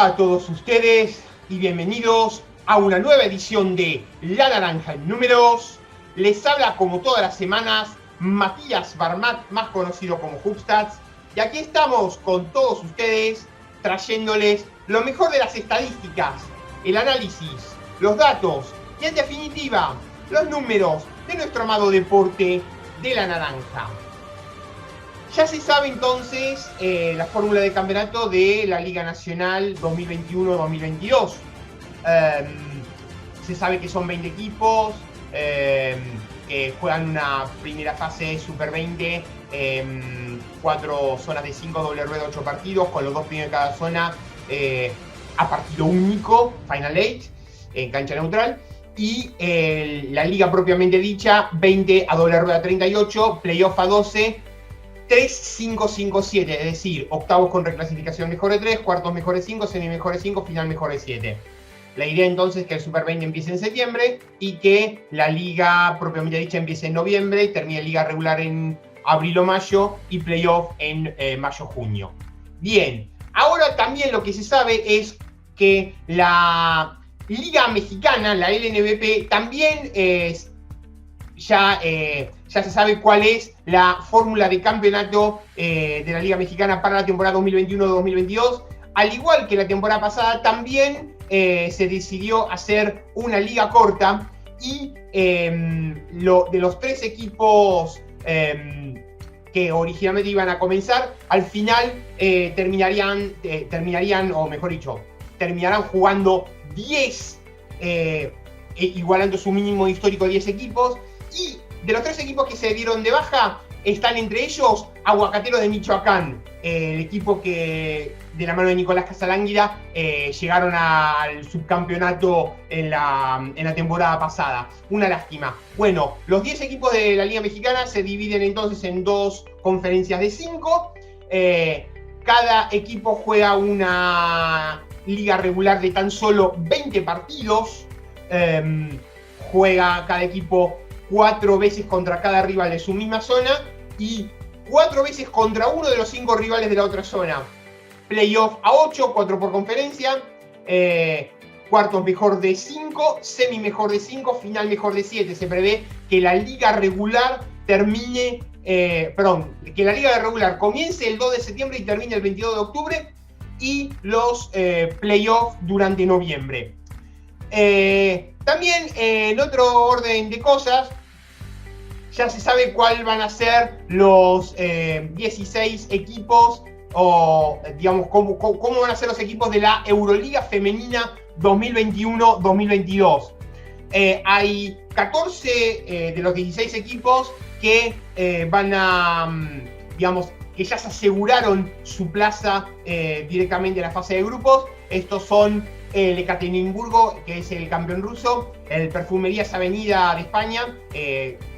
Hola a todos ustedes y bienvenidos a una nueva edición de La Naranja en Números. Les habla como todas las semanas Matías Barmat, más conocido como Hubstats. Y aquí estamos con todos ustedes trayéndoles lo mejor de las estadísticas, el análisis, los datos y en definitiva los números de nuestro amado deporte de la naranja. Ya se sabe entonces la fórmula de campeonato de la Liga Nacional 2021-2022. Se sabe que son 20 equipos que juegan una primera fase Super 20, 4 zonas de 5, doble rueda, 8 partidos, con los 2 primeros de cada zona a partido único, Final 8, en cancha neutral. Y la liga propiamente dicha, 20 a doble rueda 38, playoff a 12, 3-5-5-7, es decir, octavos con reclasificación mejores 3, cuartos mejores 5, semi mejores 5, final mejores 7. La idea entonces es que el Super 20 empiece en septiembre y que la liga propiamente dicha empiece en noviembre, termine liga regular en abril o mayo y playoff en mayo-junio. Bien, ahora también lo que se sabe es que la Liga Mexicana, la LNBP, también ya se sabe cuál es la fórmula de campeonato de la Liga Mexicana para la temporada 2021-2022. Al igual que la temporada pasada, también se decidió hacer una liga corta y de los 3 equipos que originalmente iban a comenzar, al final terminarían, o mejor dicho, terminarán jugando 10, igualando su mínimo histórico 10 equipos. Y de los 3 equipos que se dieron de baja, están entre ellos Aguacateros de Michoacán, el equipo que de la mano de Nicolás Casalánguida llegaron al subcampeonato en la temporada pasada. Una lástima. Bueno, los 10 equipos de la Liga Mexicana se dividen entonces en 2 conferencias de 5. Cada equipo juega una liga regular de tan solo 20 partidos. Juega cada equipo 4 veces contra cada rival de su misma zona y 4 veces contra uno de los 5 rivales de la otra zona. Playoff a 8, 4 por conferencia, cuartos mejor de 5, semi mejor de 5, final mejor de 7. Se prevé que la liga regular termine, que la liga regular comience el 2 de septiembre y termine el 22 de octubre y los playoffs durante noviembre. También en otro orden de cosas, ya se sabe cuál van a ser los 16 equipos, o digamos, cómo van a ser los equipos de la Euroliga Femenina 2021-2022. Hay 14 de los 16 equipos que van a, digamos, que ya se aseguraron su plaza directamente en la fase de grupos. Estos son el Ekaterimburgo, que es el campeón ruso, el Perfumerías Avenida de España,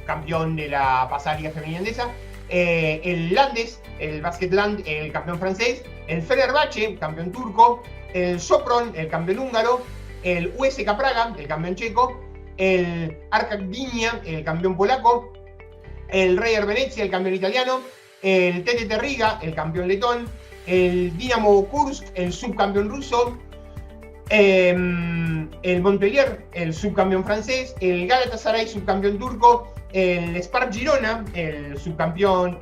campeón de la pasada Liga Femenina Endesa, el Landes, el Basketland, el campeón francés, el Fenerbahce, campeón turco, el Sopron, el campeón húngaro, el USK Praga, el campeón checo, el Arka Gdynia, el campeón polaco, el Reyer Venezia, el campeón italiano, el TTT Riga, el campeón letón, el Dinamo Kursk, el subcampeón ruso, el Montpellier, el subcampeón francés, el Galatasaray, subcampeón turco, el Spark Girona, el subcampeón,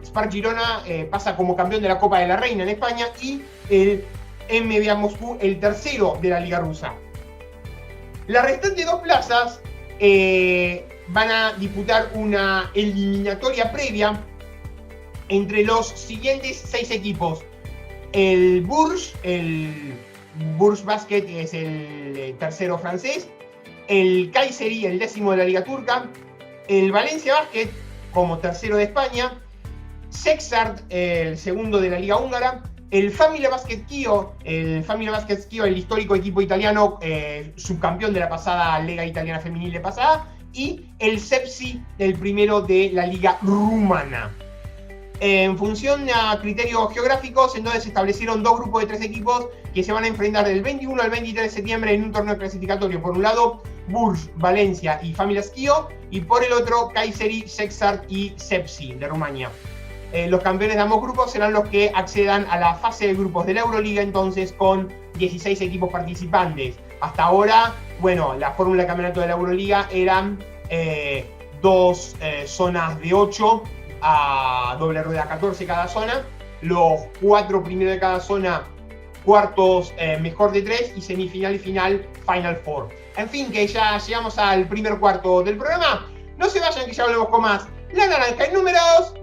Spark Girona pasa como campeón de la Copa de la Reina en España, y el MBA Moscú, el tercero de la Liga Rusa. Las restantes 2 plazas van a disputar una eliminatoria previa entre los siguientes 6 equipos. El Bourges Basket, que es el tercero francés, el Kayseri, el 10º de la Liga Turca, el Valencia Basket como tercero de España, Sexart, el segundo de la Liga Húngara, el Famila Basket Chievo, el histórico equipo italiano, subcampeón de la pasada Liga Italiana Femenil de pasada, y el Sepsi, el primero de la Liga Rumana. En función a criterios geográficos, entonces se establecieron 2 grupos de 3 equipos que se van a enfrentar del 21 al 23 de septiembre en un torneo clasificatorio. Por un lado, Bourges, Valencia y Famila Chievo, y por el otro, Kayseri, Sexart y Sepsi de Rumania. los campeones de ambos grupos serán los que accedan a la fase de grupos de la Euroliga, entonces con 16 equipos participantes. Hasta ahora, bueno, la fórmula de campeonato de la Euroliga eran dos zonas de 8 a doble rueda 14 cada zona, los 4 primeros de cada zona, cuartos mejor de 3 y semifinal y final Final Four. En fin, que ya llegamos al primer cuarto del programa. No se vayan, que ya volvemos con más La Naranja en Números.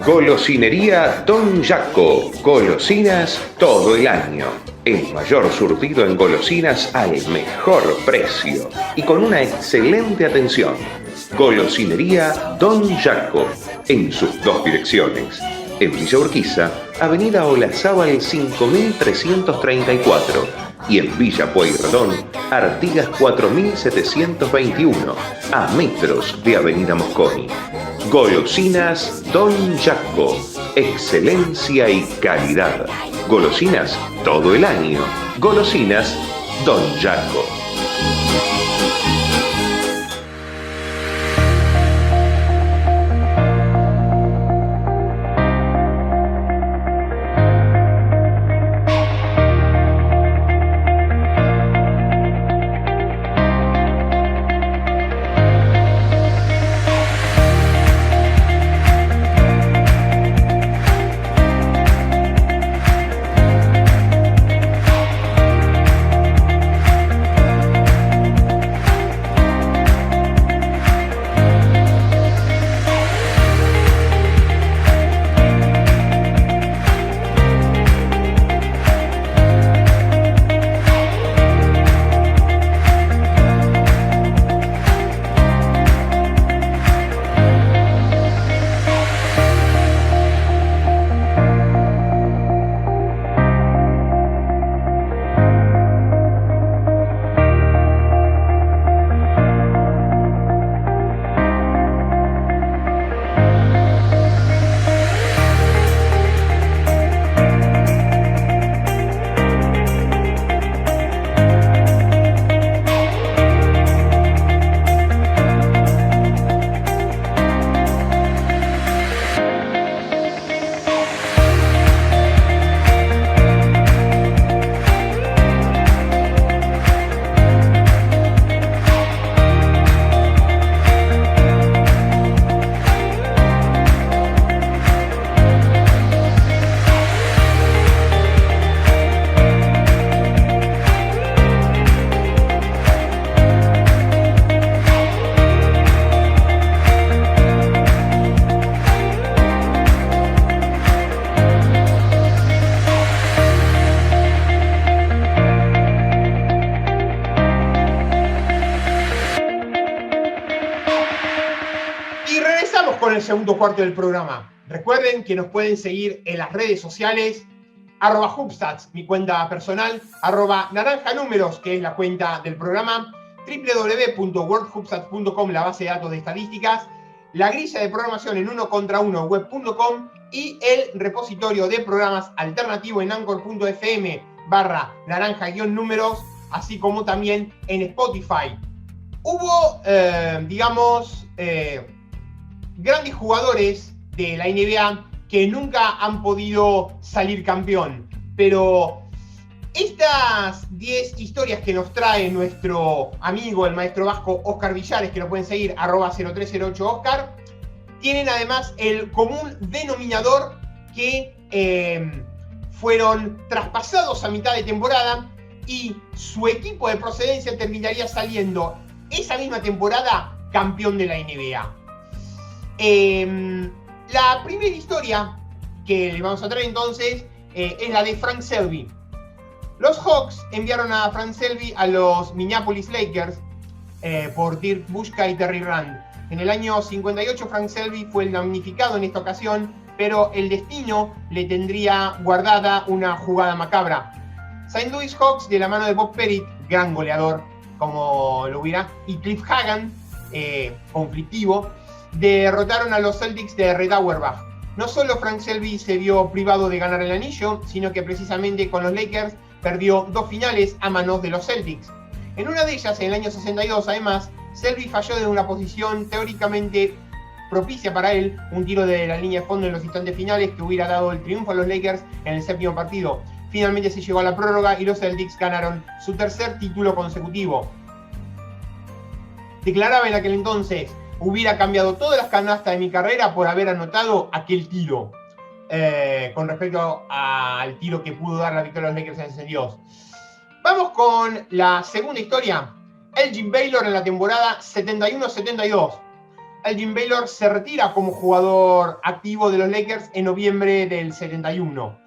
Golosinería Don Jaco. Golosinas todo el año. El mayor surtido en golosinas al mejor precio y con una excelente atención. Golosinería Don Jaco, en sus dos direcciones. En Villa Urquiza, Avenida Olazábal 5334 y en Villa Pueyrredón, Artigas 4721, a metros de Avenida Mosconi. Golosinas Don Jaco, excelencia y calidad. Golosinas todo el año. Golosinas Don Jaco. El segundo cuarto del programa. Recuerden que nos pueden seguir en las redes sociales, @Hubstats, mi cuenta personal, @naranjanúmeros, que es la cuenta del programa, www.worldhubstats.com, la base de datos de estadísticas, la grilla de programación en 1contra1 web.com y el repositorio de programas alternativo en anchor.fm/naranja-números, así como también en Spotify. Hubo, grandes jugadores de la NBA que nunca han podido salir campeón, pero estas 10 historias que nos trae nuestro amigo, el maestro vasco Óscar Villares, que lo pueden seguir, @0308Óscar, tienen además el común denominador que fueron traspasados a mitad de temporada y su equipo de procedencia terminaría saliendo esa misma temporada campeón de la NBA. La primera historia que le vamos a traer entonces es la de Frank Selby. Los Hawks enviaron a Frank Selby a los Minneapolis Lakers por Dirk Bushka y Terry Rand. En el año 58 Frank Selby fue el damnificado en esta ocasión, pero el destino le tendría guardada una jugada macabra. St. Louis Hawks, de la mano de Bob Pettit, gran goleador como lo hubiera, y Cliff Hagan, conflictivo, derrotaron a los Celtics de Red Auerbach. No solo Frank Selby se vio privado de ganar el anillo, sino que precisamente con los Lakers perdió 2 finales a manos de los Celtics. En una de ellas, en el año 62, además, Selby falló desde una posición teóricamente propicia para él, un tiro de la línea de fondo en los instantes finales que hubiera dado el triunfo a los Lakers en el séptimo partido. Finalmente se llegó a la prórroga y los Celtics ganaron su tercer título consecutivo. Declaraba en aquel entonces: hubiera cambiado todas las canastas de mi carrera por haber anotado aquel tiro. Con respecto al tiro que pudo dar la victoria de los Lakers en ese Dios. Vamos con la segunda historia. Elgin Baylor en la temporada 71-72. Elgin Baylor se retira como jugador activo de los Lakers en noviembre del 71.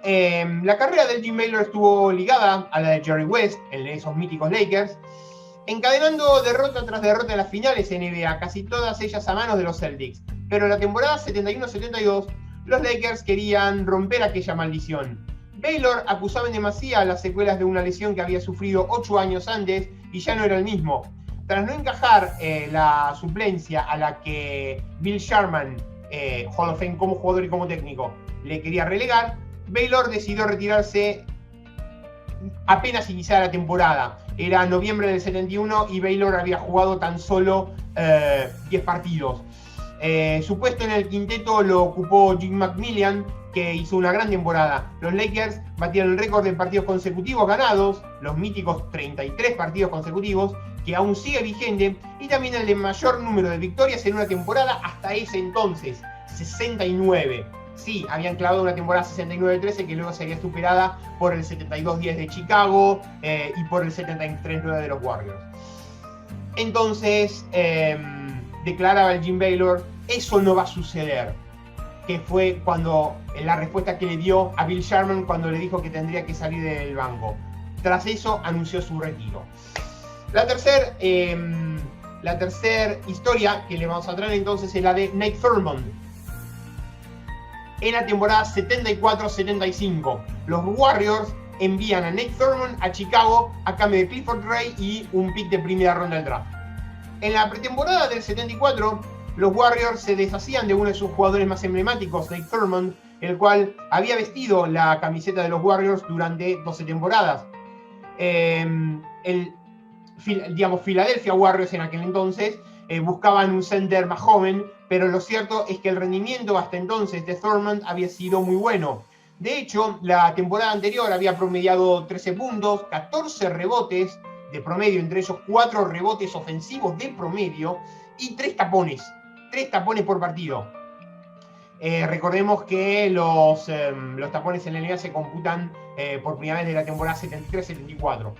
La carrera de Elgin Baylor estuvo ligada a la de Jerry West, en esos míticos Lakers, encadenando derrota tras derrota en las finales NBA, casi todas ellas a manos de los Celtics. Pero en la temporada 71-72, los Lakers querían romper aquella maldición. Baylor acusaba en demasía las secuelas de una lesión que había sufrido 8 años antes y ya no era el mismo. Tras no encajar la suplencia a la que Bill Sharman, Hall of Fame como jugador y como técnico, le quería relegar, Baylor decidió retirarse apenas iniciada la temporada. Era noviembre del 71 y Baylor había jugado tan solo 10 partidos. Su puesto en el quinteto lo ocupó Jim McMillian, que hizo una gran temporada. Los Lakers batieron el récord de partidos consecutivos ganados, los míticos 33 partidos consecutivos, que aún sigue vigente, y también el de mayor número de victorias en una temporada hasta ese entonces, 69. Sí, habían clavado una temporada 69-13 que luego sería superada por el 72-10 de Chicago y por el 73-9 de los Warriors. Entonces, declaraba el Jim Baylor: eso no va a suceder. Que fue cuando la respuesta que le dio a Bill Sharman cuando le dijo que tendría que salir del banco. Tras eso anunció su retiro. La tercera historia que le vamos a traer entonces es la de Nate Thurmond. En la temporada 74-75, los Warriors envían a Nate Thurmond a Chicago a cambio de Clifford Ray y un pick de primera ronda del draft. En la pretemporada del 74, los Warriors se deshacían de uno de sus jugadores más emblemáticos, Nate Thurmond, el cual había vestido la camiseta de los Warriors durante 12 temporadas. Philadelphia Warriors en aquel entonces buscaban un center más joven, pero lo cierto es que el rendimiento hasta entonces de Thurmond había sido muy bueno. De hecho, la temporada anterior había promediado 13 puntos, 14 rebotes de promedio, entre ellos 4 rebotes ofensivos de promedio y 3 tapones por partido. Recordemos que los tapones en la NBA se computan por primera vez de la temporada 73-74.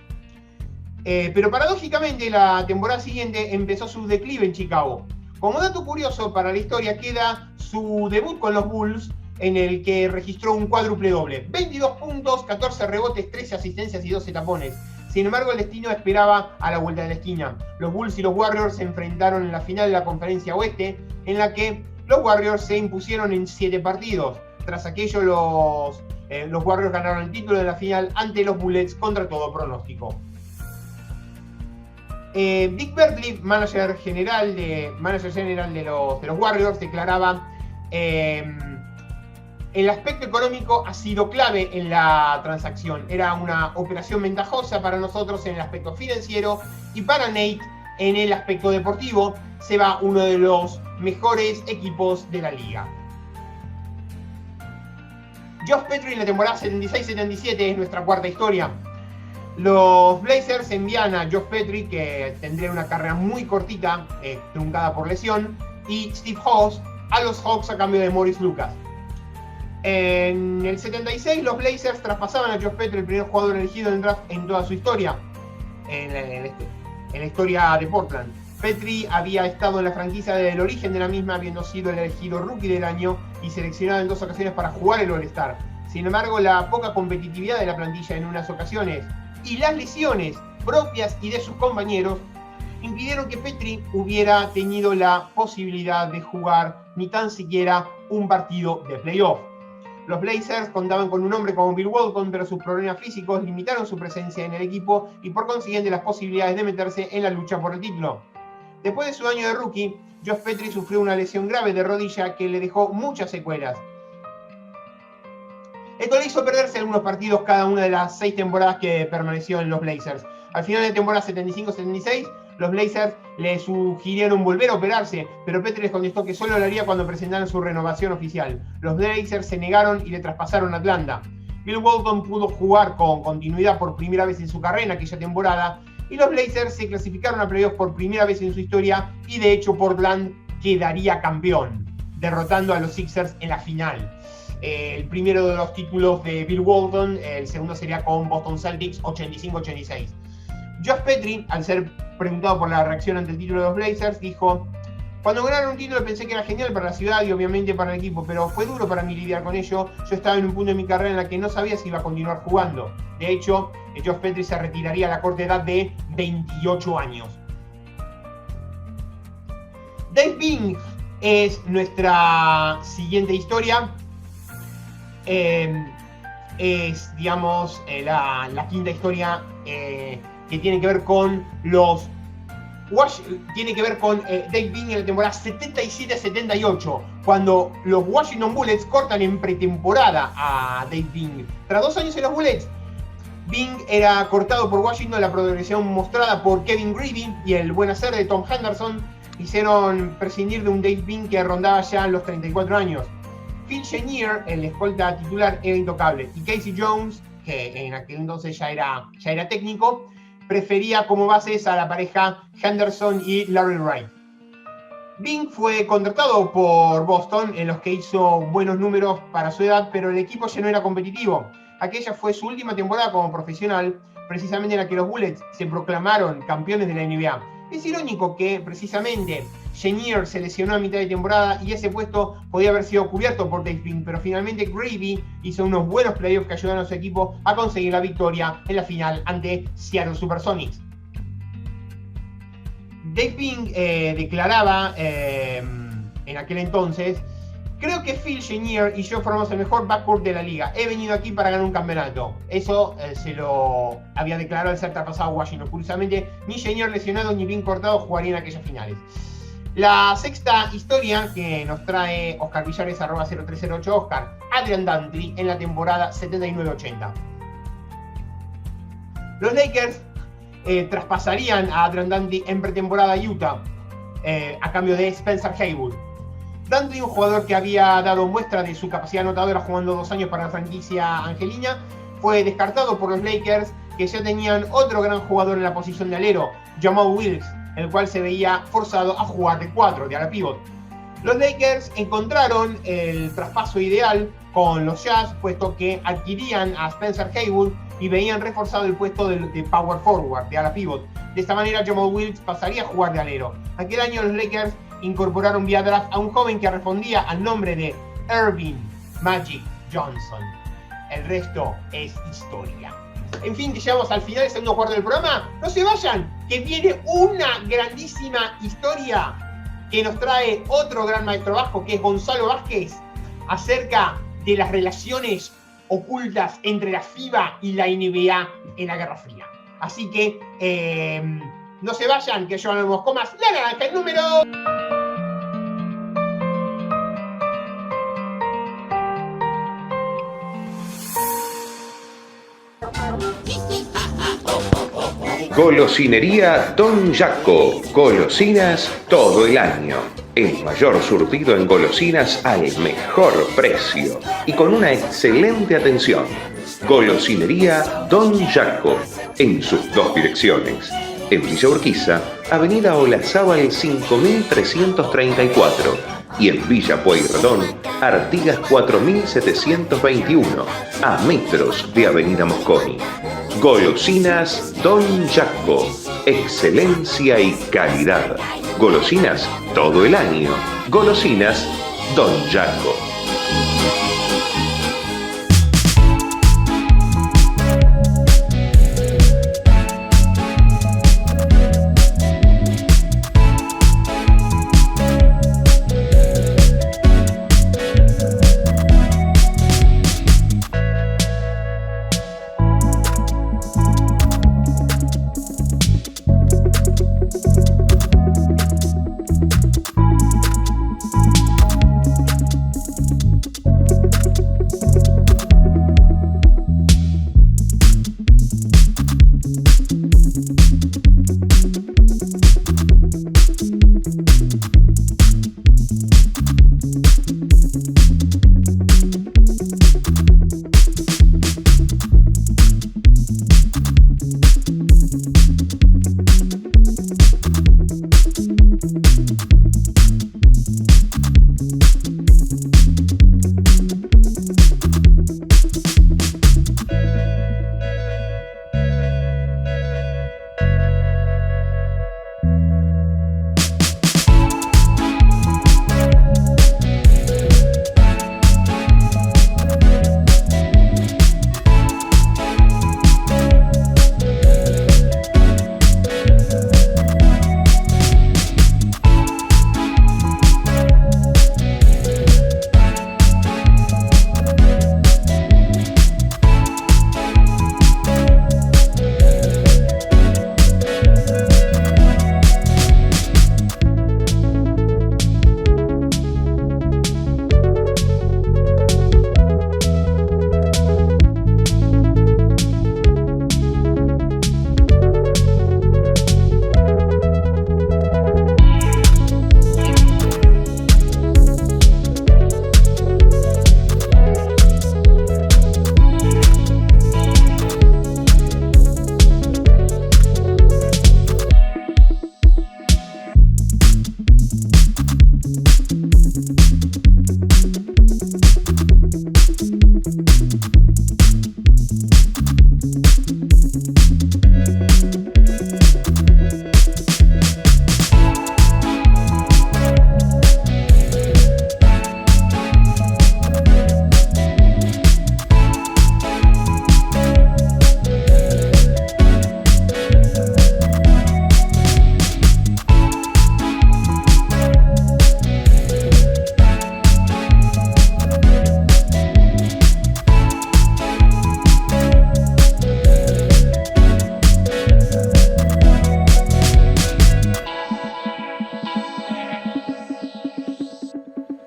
Pero paradójicamente la temporada siguiente empezó su declive en Chicago. Como dato curioso para la historia queda su debut con los Bulls, en el que registró un cuádruple doble: 22 puntos, 14 rebotes, 13 asistencias y 12 tapones. Sin embargo, el destino esperaba a la vuelta de la esquina. Los Bulls y los Warriors se enfrentaron en la final de la Conferencia Oeste, en la que los Warriors se impusieron en 7 partidos. Tras aquello, los Warriors ganaron el título de la final ante los Bullets contra todo pronóstico. Dick Bertley, manager general de los Warriors, declaraba: el aspecto económico ha sido clave en la transacción. Era una operación ventajosa para nosotros en el aspecto financiero, y para Nate en el aspecto deportivo. Se va uno de los mejores equipos de la liga. Josh Petrie en la temporada 76-77 es nuestra cuarta historia. Los Blazers envían a Josh Petrie, que tendría una carrera muy cortita, truncada por lesión, y Steve Hoss a los Hawks a cambio de Morris Lucas. En el 76, los Blazers traspasaban a Josh Petrie, el primer jugador elegido en el draft en toda su historia, en la historia de Portland. Petrie había estado en la franquicia desde el origen de la misma, habiendo sido el elegido rookie del año y seleccionado en 2 ocasiones para jugar el All-Star. Sin embargo, la poca competitividad de la plantilla en unas ocasiones y las lesiones propias y de sus compañeros impidieron que Petrie hubiera tenido la posibilidad de jugar ni tan siquiera un partido de playoff. Los Blazers contaban con un hombre como Bill Walton, pero sus problemas físicos limitaron su presencia en el equipo y por consiguiente las posibilidades de meterse en la lucha por el título. Después de su año de rookie, Josh Petrie sufrió una lesión grave de rodilla que le dejó muchas secuelas. Esto le hizo perderse algunos partidos cada una de las 6 temporadas que permaneció en los Blazers. Al final de temporada 75-76, los Blazers le sugirieron volver a operarse, pero Petrie les contestó que solo lo haría cuando presentaran su renovación oficial. Los Blazers se negaron y le traspasaron a Atlanta. Bill Walton pudo jugar con continuidad por primera vez en su carrera en aquella temporada, y los Blazers se clasificaron a playoffs por primera vez en su historia, y de hecho Portland quedaría campeón, derrotando a los Sixers en la final. El primero de los títulos de Bill Walton, el segundo sería con Boston Celtics 85-86. Josh Petrie, al ser preguntado por la reacción ante el título de los Blazers, dijo: cuando ganaron un título pensé que era genial para la ciudad y obviamente para el equipo, pero fue duro para mí lidiar con ello. Yo estaba en un punto de mi carrera en la que no sabía si iba a continuar jugando. De hecho, Josh Petrie se retiraría a la corta edad de 28 años. Dave Bing es nuestra siguiente historia. Es, digamos, la quinta historia que tiene que ver con los Dave Bing en la temporada 77-78, cuando los Washington Bullets cortan en pretemporada a Dave Bing. Tras 2 años en los Bullets, Bing era cortado por Washington. La progresión mostrada por Kevin Greavy y el buen hacer de Tom Henderson hicieron prescindir de un Dave Bing que rondaba ya los 34 años. Phil Chenier, el escolta titular, era intocable, y Casey Jones, que en aquel entonces ya era técnico, prefería como bases a la pareja Henderson y Larry Wright. Bing fue contratado por Boston, en los que hizo buenos números para su edad, pero el equipo ya no era competitivo. Aquella fue su última temporada como profesional, precisamente en la que los Bullets se proclamaron campeones de la NBA. Es irónico que precisamente Chenier se lesionó a mitad de temporada y ese puesto podía haber sido cubierto por Dave Bing, pero finalmente Greavy hizo unos buenos playoffs que ayudaron a su equipo a conseguir la victoria en la final ante Seattle Supersonics. Dave Bing declaraba en aquel entonces: creo que Phil Chenier y yo formamos el mejor backcourt de la liga. He venido aquí para ganar un campeonato. Eso se lo había declarado al ser traspasado a Washington. Curiosamente, ni Chenier lesionado ni Bing cortado jugarían en aquellas finales. La sexta historia que nos trae Oscar Villares, @0308 Oscar, Adrian Dantley en la temporada 79-80. Los Lakers traspasarían a Adrian Dantley en pretemporada a Utah a cambio de Spencer Haywood. Dantley, un jugador que había dado muestra de su capacidad anotadora jugando 2 años para la franquicia angelina, fue descartado por los Lakers, que ya tenían otro gran jugador en la posición de alero, Jamal Wilkes, el cual se veía forzado a jugar de 4, de ala pivot. Los Lakers encontraron el traspaso ideal con los Jazz, puesto que adquirían a Spencer Haywood y veían reforzado el puesto de power forward, de ala pivot. De esta manera, Jamal Wilkes pasaría a jugar de alero. Aquel año los Lakers incorporaron vía draft a un joven que respondía al nombre de Earvin Magic Johnson. El resto es historia. En fin, que llegamos al final del segundo cuarto del programa. No se vayan, que viene una grandísima historia que nos trae otro gran maestro bajo, que es Gonzalo Vázquez, acerca de las relaciones ocultas entre la FIBA y la NBA en la Guerra Fría. Así que no se vayan, que llevamos con más La Naranja, el número... Golosinería Don Jaco. Golosinas todo el año. El mayor surtido en golosinas al mejor precio y con una excelente atención. Golosinería Don Jaco, en sus 2 direcciones. En Villa Urquiza, Avenida Olazábal 5334 y en Villa Pueyrredón, Artigas 4721, a metros de Avenida Mosconi. Golosinas Don Jaco, excelencia y calidad. Golosinas todo el año. Golosinas Don Jaco.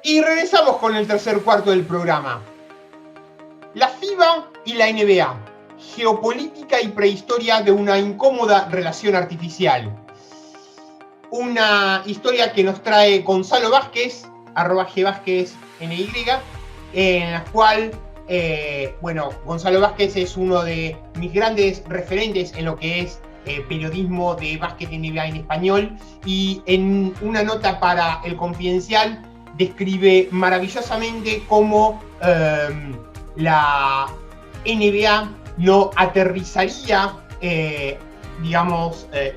Y regresamos con el tercer cuarto del programa. La FIBA y la NBA. Geopolítica y prehistoria de una incómoda relación artificial. Una historia que nos trae Gonzalo Vázquez, @gvázquezny, en la cual, Gonzalo Vázquez es uno de mis grandes referentes en lo que es periodismo de básquet NBA en español, y en una nota para El Confidencial describe maravillosamente cómo la NBA no aterrizaría,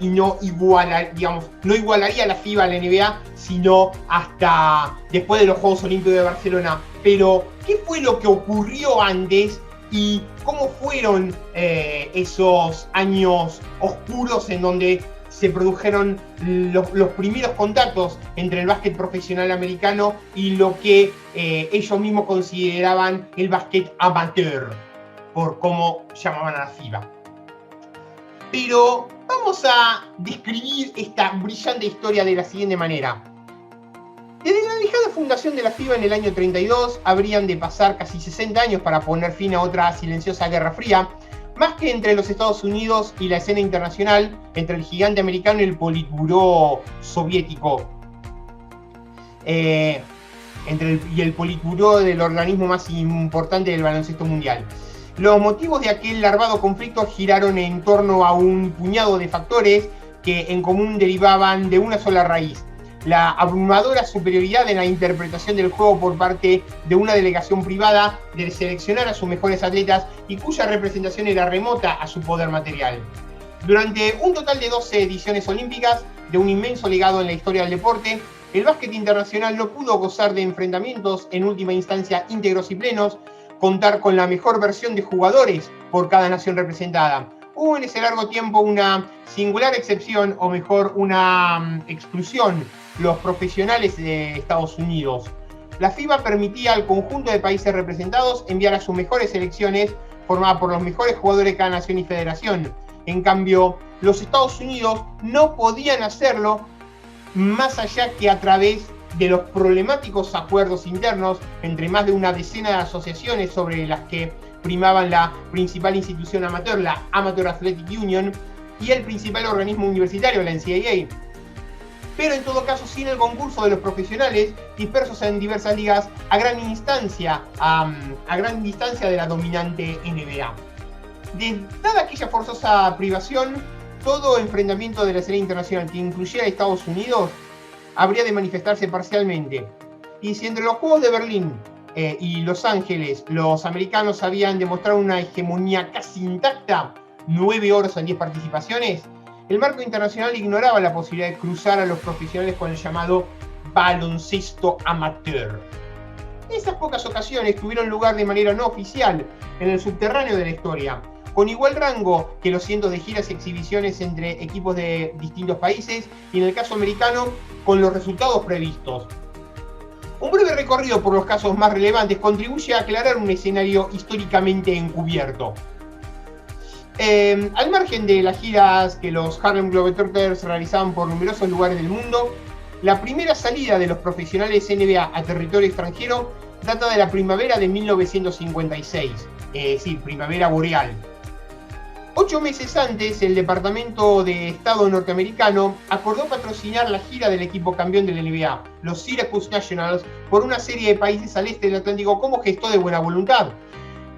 y no igualaría la FIBA a la NBA, sino hasta después de los Juegos Olímpicos de Barcelona. Pero, ¿qué fue lo que ocurrió antes y cómo fueron esos años oscuros en donde se produjeron los primeros contactos entre el básquet profesional americano y lo que ellos mismos consideraban el básquet amateur, por cómo llamaban a la FIBA? Pero vamos a describir esta brillante historia de la siguiente manera. Desde la lejana fundación de la FIBA en el año 32, habrían de pasar casi 60 años para poner fin a otra silenciosa Guerra Fría, más que entre los Estados Unidos y la escena internacional, entre el gigante americano y el Politburó soviético. Y el Politburó del organismo más importante del baloncesto mundial. Los motivos de aquel larvado conflicto giraron en torno a un puñado de factores que en común derivaban de una sola raíz: la abrumadora superioridad en la interpretación del juego por parte de una delegación privada de seleccionar a sus mejores atletas y cuya representación era remota a su poder material. Durante un total de 12 ediciones olímpicas, de un inmenso legado en la historia del deporte, el básquet internacional no pudo gozar de enfrentamientos en última instancia íntegros y plenos, contar con la mejor versión de jugadores por cada nación representada. Hubo en ese largo tiempo una singular excepción, o mejor, una exclusión: los profesionales de Estados Unidos. La FIBA permitía al conjunto de países representados enviar a sus mejores selecciones, formadas por los mejores jugadores de cada nación y federación. En cambio, los Estados Unidos no podían hacerlo más allá que a través de los problemáticos acuerdos internos entre más de una decena de asociaciones sobre las que primaban la principal institución amateur, la Amateur Athletic Union, y el principal organismo universitario, la NCAA. Pero en todo caso sin el concurso de los profesionales dispersos en diversas ligas a gran distancia de la dominante NBA. Dada aquella forzosa privación, todo enfrentamiento de la escena internacional que incluyera a Estados Unidos habría de manifestarse parcialmente. Y si entre los Juegos de Berlín y Los Ángeles los americanos habían demostrado una hegemonía casi intacta, 9 oros en 10 participaciones, el marco internacional ignoraba la posibilidad de cruzar a los profesionales con el llamado baloncesto amateur. Esas pocas ocasiones tuvieron lugar de manera no oficial en el subterráneo de la historia, con igual rango que los cientos de giras y exhibiciones entre equipos de distintos países y en el caso americano con los resultados previstos. Un breve recorrido por los casos más relevantes contribuye a aclarar un escenario históricamente encubierto. Al margen de las giras que los Harlem Globetrotters realizaban por numerosos lugares del mundo, la primera salida de los profesionales NBA a territorio extranjero data de la primavera de 1956, es decir, primavera boreal. 8 meses antes, el Departamento de Estado norteamericano acordó patrocinar la gira del equipo campeón de la NBA, los Syracuse Nationals, por una serie de países al este del Atlántico como gesto de buena voluntad.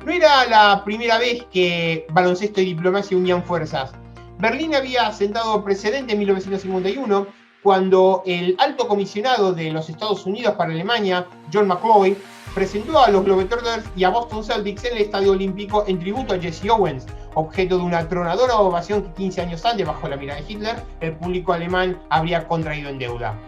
No era la primera vez que baloncesto y diplomacia unían fuerzas. Berlín había sentado precedente en 1951, cuando el alto comisionado de los Estados Unidos para Alemania, John McCloy, presentó a los Globetrotters y a Boston Celtics en el Estadio Olímpico en tributo a Jesse Owens, objeto de una atronadora ovación que 15 años antes, bajo la mirada de Hitler, el público alemán habría contraído en deuda.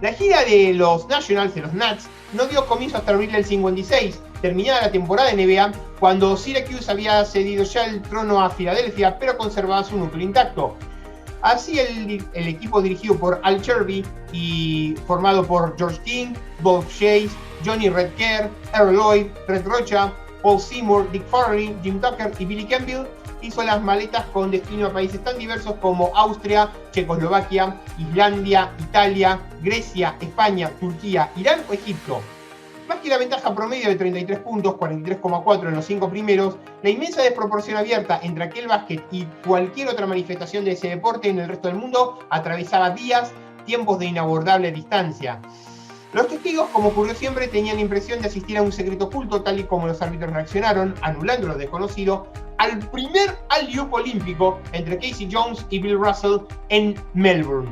La gira de los Nationals, de los Nats, no dio comienzo hasta abril del 56, terminada la temporada de NBA, cuando Syracuse había cedido ya el trono a Filadelfia, pero conservaba su núcleo intacto. Así el equipo dirigido por Al Cherby y formado por George King, Bob Chase, Johnny Red Kerr, Earl Lloyd, Red Rocha, Paul Seymour, Dick Farley, Jim Tucker y Billy Campbell, hizo las maletas con destino a países tan diversos como Austria, Checoslovaquia, Islandia, Italia, Grecia, España, Turquía, Irán o Egipto. Más que la ventaja promedio de 33 puntos, 43,4 en los 5 primeros, la inmensa desproporción abierta entre aquel básquet y cualquier otra manifestación de ese deporte en el resto del mundo atravesaba días, tiempos de inabordable distancia. Los testigos, como ocurrió siempre, tenían la impresión de asistir a un secreto oculto, tal y como los árbitros reaccionaron, anulando lo desconocido, al primer alley-oop olímpico entre Casey Jones y Bill Russell en Melbourne.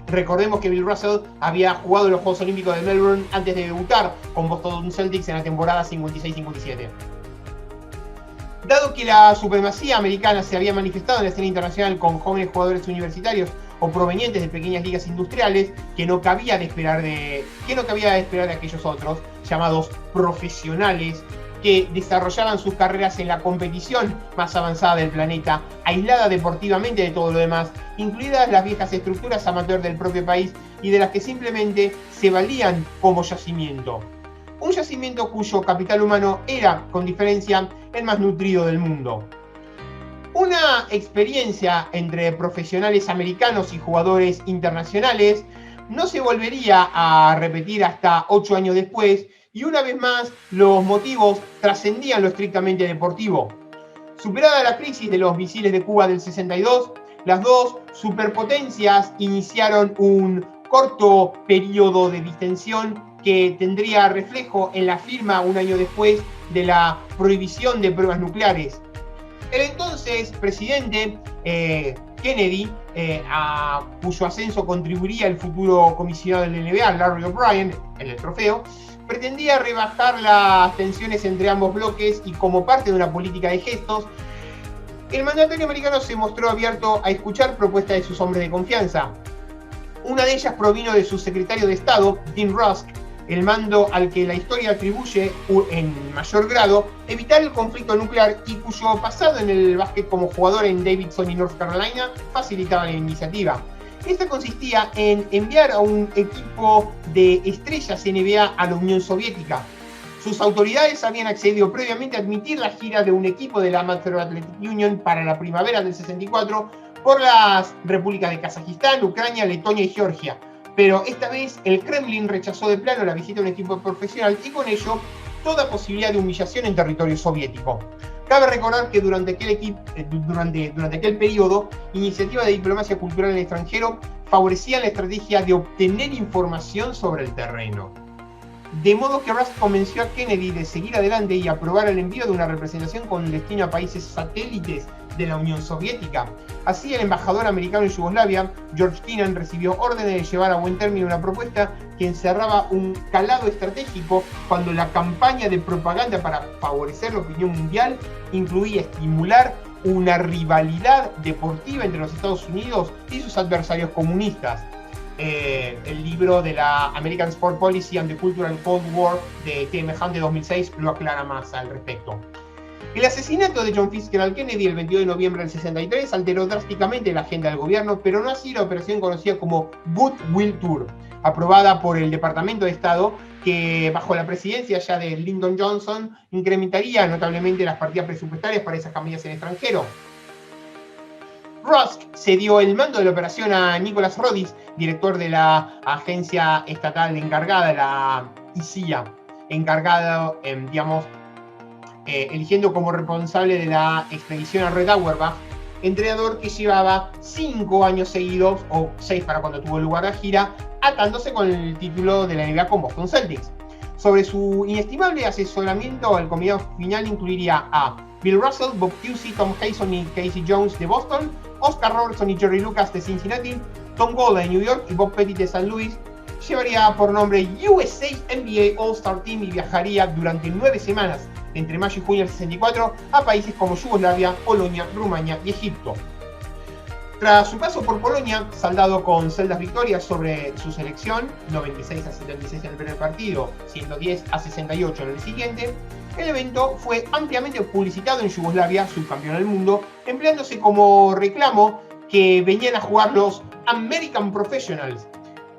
Recordemos que Bill Russell había jugado en los Juegos Olímpicos de Melbourne antes de debutar con Boston Celtics en la temporada 56-57. Dado que la supremacía americana se había manifestado en la escena internacional con jóvenes jugadores universitarios o provenientes de pequeñas ligas industriales, que no cabía de esperar de aquellos otros, llamados profesionales, que desarrollaban sus carreras en la competición más avanzada del planeta, aislada deportivamente de todo lo demás, incluidas las viejas estructuras amateur del propio país y de las que simplemente se valían como yacimiento. Un yacimiento cuyo capital humano era, con diferencia, el más nutrido del mundo. Una experiencia entre profesionales americanos y jugadores internacionales no se volvería a repetir hasta 8 años después, y una vez más los motivos trascendían lo estrictamente deportivo. Superada la crisis de los misiles de Cuba del 62, las dos superpotencias iniciaron un corto periodo de distensión que tendría reflejo en la firma un año después de la prohibición de pruebas nucleares. El entonces presidente Kennedy, a cuyo ascenso contribuiría el futuro comisionado del NBA, Larry O'Brien, en el trofeo, pretendía rebajar las tensiones entre ambos bloques y, como parte de una política de gestos, el mandatario americano se mostró abierto a escuchar propuestas de sus hombres de confianza. Una de ellas provino de su secretario de Estado, Dean Rusk, el mando al que la historia atribuye en mayor grado evitar el conflicto nuclear y cuyo pasado en el básquet como jugador en Davidson y North Carolina facilitaba la iniciativa. Esta consistía en enviar a un equipo de estrellas NBA a la Unión Soviética. Sus autoridades habían accedido previamente a admitir la gira de un equipo de la Amateur Athletic Union para la primavera del 64 por las repúblicas de Kazajistán, Ucrania, Letonia y Georgia. Pero esta vez el Kremlin rechazó de plano la visita de un equipo profesional y con ello toda posibilidad de humillación en territorio soviético. Cabe recordar que durante aquel periodo, iniciativas de diplomacia cultural en el extranjero favorecían la estrategia de obtener información sobre el terreno. de modo que Rusk convenció a Kennedy de seguir adelante y aprobar el envío de una representación con destino a países satélites de la Unión Soviética. Así, el embajador americano en Yugoslavia, George Kennan, recibió órdenes de llevar a buen término una propuesta que encerraba un calado estratégico cuando la campaña de propaganda para favorecer la opinión mundial incluía estimular una rivalidad deportiva entre los Estados Unidos y sus adversarios comunistas. El libro de la American Sport Policy and the Cultural Cold War de T.M. Hunt de 2006 lo aclara más al respecto. El asesinato de John Fitzgerald Kennedy el 22 de noviembre del 63 alteró drásticamente la agenda del gobierno, pero no así la operación conocida como Goodwill Tour, aprobada por el Departamento de Estado, que bajo la presidencia ya de Lyndon Johnson incrementaría notablemente las partidas presupuestarias para esas campañas en extranjero. Rusk cedió el mando de la operación a Nicholas Rodis, director de la agencia estatal encargada, la CIA, encargado, eligiendo como responsable de la expedición a Red Auerbach, entrenador que llevaba 5 años seguidos, o 6 para cuando tuvo lugar la gira, atándose con el título de la NBA con Boston Celtics. Sobre su inestimable asesoramiento, el combinado final incluiría a Bill Russell, Bob Cousy, Tom Hazen y Casey Jones de Boston, Oscar Robertson y Jerry Lucas de Cincinnati, Tom Gold de New York y Bob Pettit de San Luis. Llevaría por nombre USA NBA All-Star Team y viajaría durante 9 semanas, entre mayo y junio del 64, a países como Yugoslavia, Polonia, Rumania y Egipto. Tras su paso por Polonia, saldado con celdas victorias sobre su selección, 96-76 en el primer partido, 110-68 en el siguiente, el evento fue ampliamente publicitado en Yugoslavia, subcampeón del mundo, empleándose como reclamo que venían a jugar los American Professionals.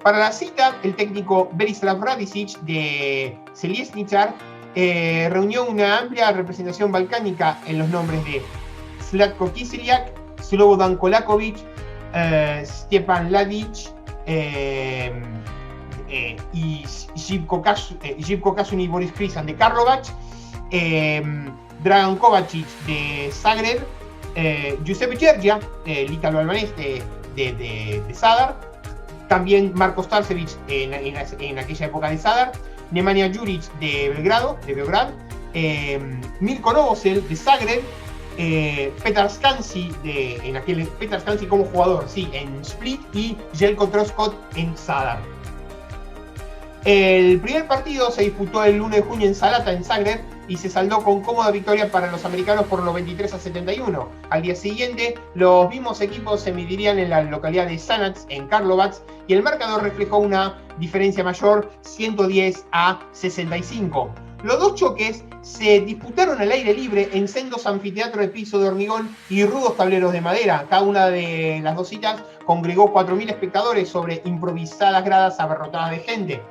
Para la cita, el técnico Berislav Radicic de Seljesničar reunió una amplia representación balcánica en los nombres de Zlatko Kiseliak, Slobodan Kolakovic, Stepan Ladic y Živko Kasun y Boris Krisan de Karlovac, Dragan Kovacic de Zagreb, Giuseppe Gergia, el ítalo-albanés de Zadar, también Marko Starčević en aquella época de Zadar, Nemanja Juric de Beograd, Mirko Novosel de Zagreb, Petar Skansi como jugador, sí, en Split, y Jelko Troskot en Zadar. El primer partido se disputó el 1 de junio en Salata, en Zagreb, y se saldó con cómoda victoria para los americanos por 93-71. Al día siguiente, los mismos equipos se medirían en la localidad de Sanac, en Karlovac, y el marcador reflejó una diferencia mayor, 110-65. Los dos choques se disputaron al aire libre en sendos anfiteatros de piso de hormigón y rudos tableros de madera. Cada una de las dos citas congregó 4.000 espectadores sobre improvisadas gradas abarrotadas de gente.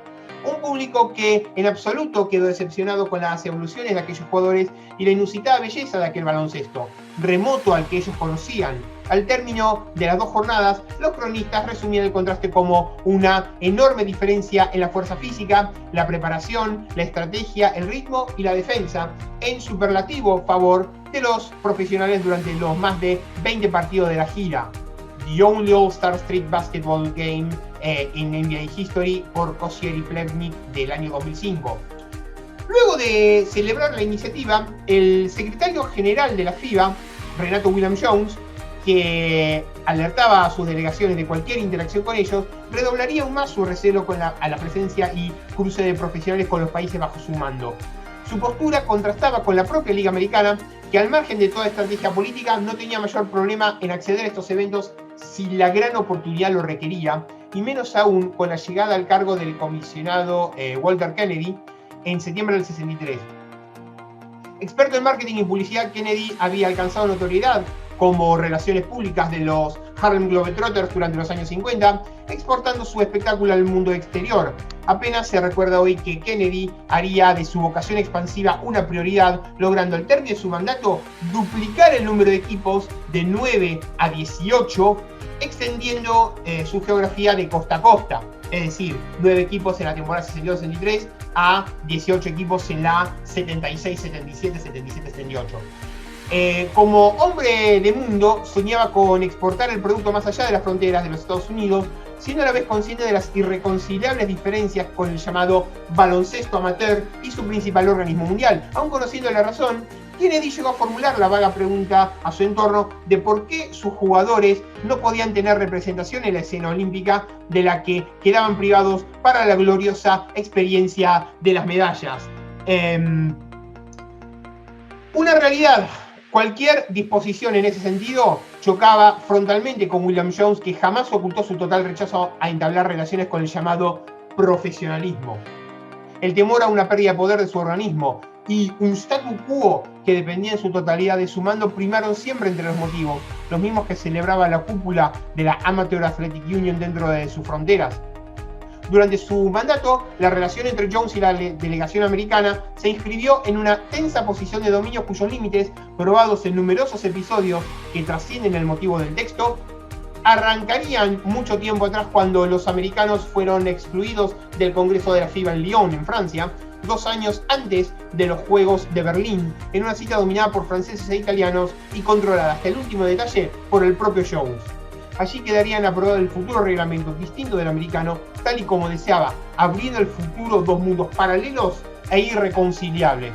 Un público que en absoluto quedó decepcionado con las evoluciones de aquellos jugadores y la inusitada belleza de aquel baloncesto, remoto al que ellos conocían. Al término de las dos jornadas, los cronistas resumían el contraste como una enorme diferencia en la fuerza física, la preparación, la estrategia, el ritmo y la defensa, en superlativo favor de los profesionales durante los más de 20 partidos de la gira. The Only All-Star Street Basketball Game in NBA History por Kosier y Plevnik del año 2005. Luego de celebrar la iniciativa, el secretario general de la FIBA, Renato Williams-Jones, que alertaba a sus delegaciones de cualquier interacción con ellos, redoblaría aún más su recelo a la presencia y cruce de profesionales con los países bajo su mando. Su postura contrastaba con la propia Liga Americana, que al margen de toda estrategia política no tenía mayor problema en acceder a estos eventos si la gran oportunidad lo requería, y menos aún con la llegada al cargo del comisionado Walter Kennedy en septiembre del 63. Experto en marketing y publicidad, Kennedy había alcanzado notoriedad como relaciones públicas de los Harlem Globetrotters durante los años 50, exportando su espectáculo al mundo exterior. Apenas se recuerda hoy que Kennedy haría de su vocación expansiva una prioridad, logrando al término de su mandato duplicar el número de equipos de 9 a 18, extendiendo su geografía de costa a costa. Es decir, 9 equipos en la temporada 62-63 a 18 equipos en la 76-77, 77-78. Como hombre de mundo, soñaba con exportar el producto más allá de las fronteras de los Estados Unidos, siendo a la vez consciente de las irreconciliables diferencias con el llamado baloncesto amateur y su principal organismo mundial. Aun conociendo la razón, Kennedy llegó a formular la vaga pregunta a su entorno de por qué sus jugadores no podían tener representación en la escena olímpica de la que quedaban privados para la gloriosa experiencia de las medallas. Una realidad. Cualquier disposición en ese sentido chocaba frontalmente con William Jones, que jamás ocultó su total rechazo a entablar relaciones con el llamado profesionalismo. El temor a una pérdida de poder de su organismo y un statu quo que dependía en su totalidad de su mando primaron siempre entre los motivos, los mismos que celebraba la cúpula de la Amateur Athletic Union dentro de sus fronteras. Durante su mandato, la relación entre Jones y la delegación americana se inscribió en una tensa posición de dominio cuyos límites, probados en numerosos episodios que trascienden el motivo del texto, arrancarían mucho tiempo atrás cuando los americanos fueron excluidos del Congreso de la FIBA en Lyon, en Francia, 2 años antes de los Juegos de Berlín, en una cita dominada por franceses e italianos y controlada hasta el último detalle por el propio Jones. Allí quedarían aprobado el futuro reglamento distinto del americano, tal y como deseaba, abriendo el futuro 2 mundos paralelos e irreconciliables.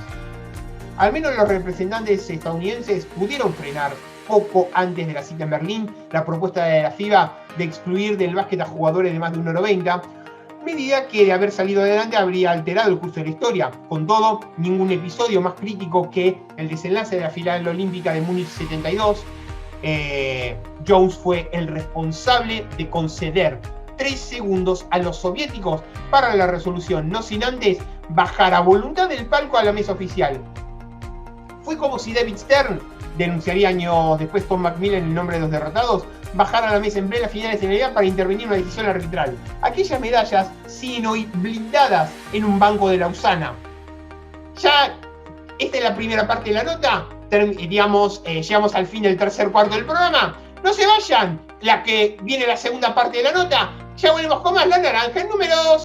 Al menos los representantes estadounidenses pudieron frenar poco antes de la cita en Berlín la propuesta de la FIBA de excluir del básquet a jugadores de más de 1,90, medida que de haber salido adelante habría alterado el curso de la historia. Con todo, ningún episodio más crítico que el desenlace de la final olímpica de Múnich 72. Jones fue el responsable de conceder 3 segundos a los soviéticos para la resolución, no sin antes bajar a voluntad del palco a la mesa oficial. Fue como si David Stern, denunciaría años después Tom Macmillan en nombre de los derrotados, bajara a la mesa en plena finales de Navidad para intervenir en una decisión arbitral. Aquellas medallas siguen hoy blindadas en un banco de Lausana. Ya, esta es la primera parte de la nota. Llegamos al fin del tercer cuarto del programa. No se vayan, la que viene la segunda parte de la nota. Ya volvemos con más La Naranja en Números.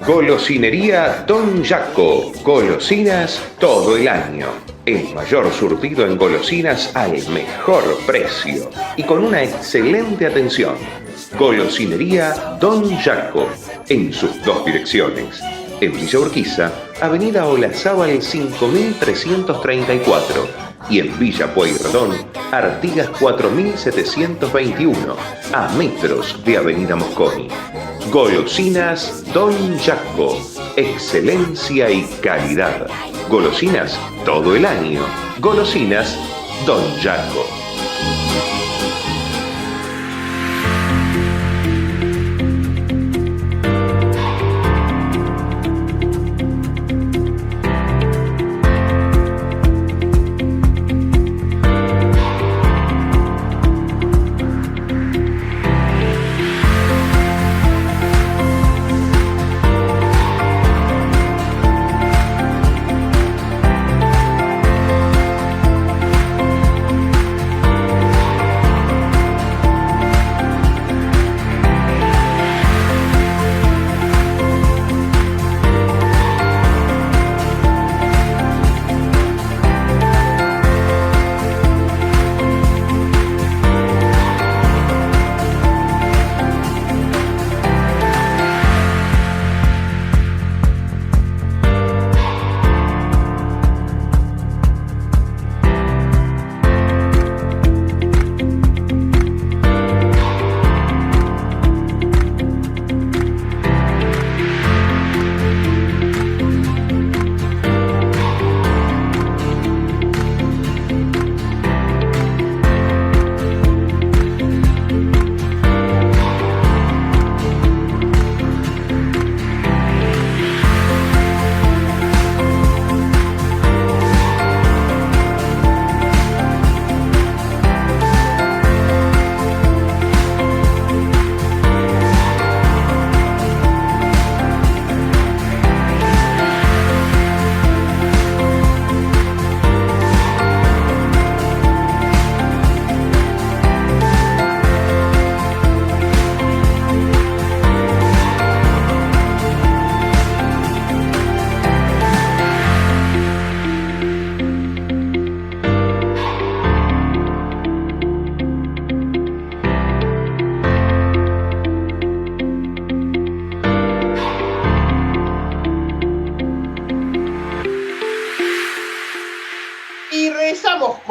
Golosinería Don Jaco. Golosinas todo el año. El mayor surtido en golosinas al mejor precio y con una excelente atención. Golosinería Don Jaco. En sus 2 direcciones. En Villa Urquiza, Avenida Olazábal 5334 y en Villa Pueyrredón, Artigas 4721, a metros de Avenida Mosconi. Golosinas Don Jaco, excelencia y calidad. Golosinas todo el año. Golosinas Don Jaco.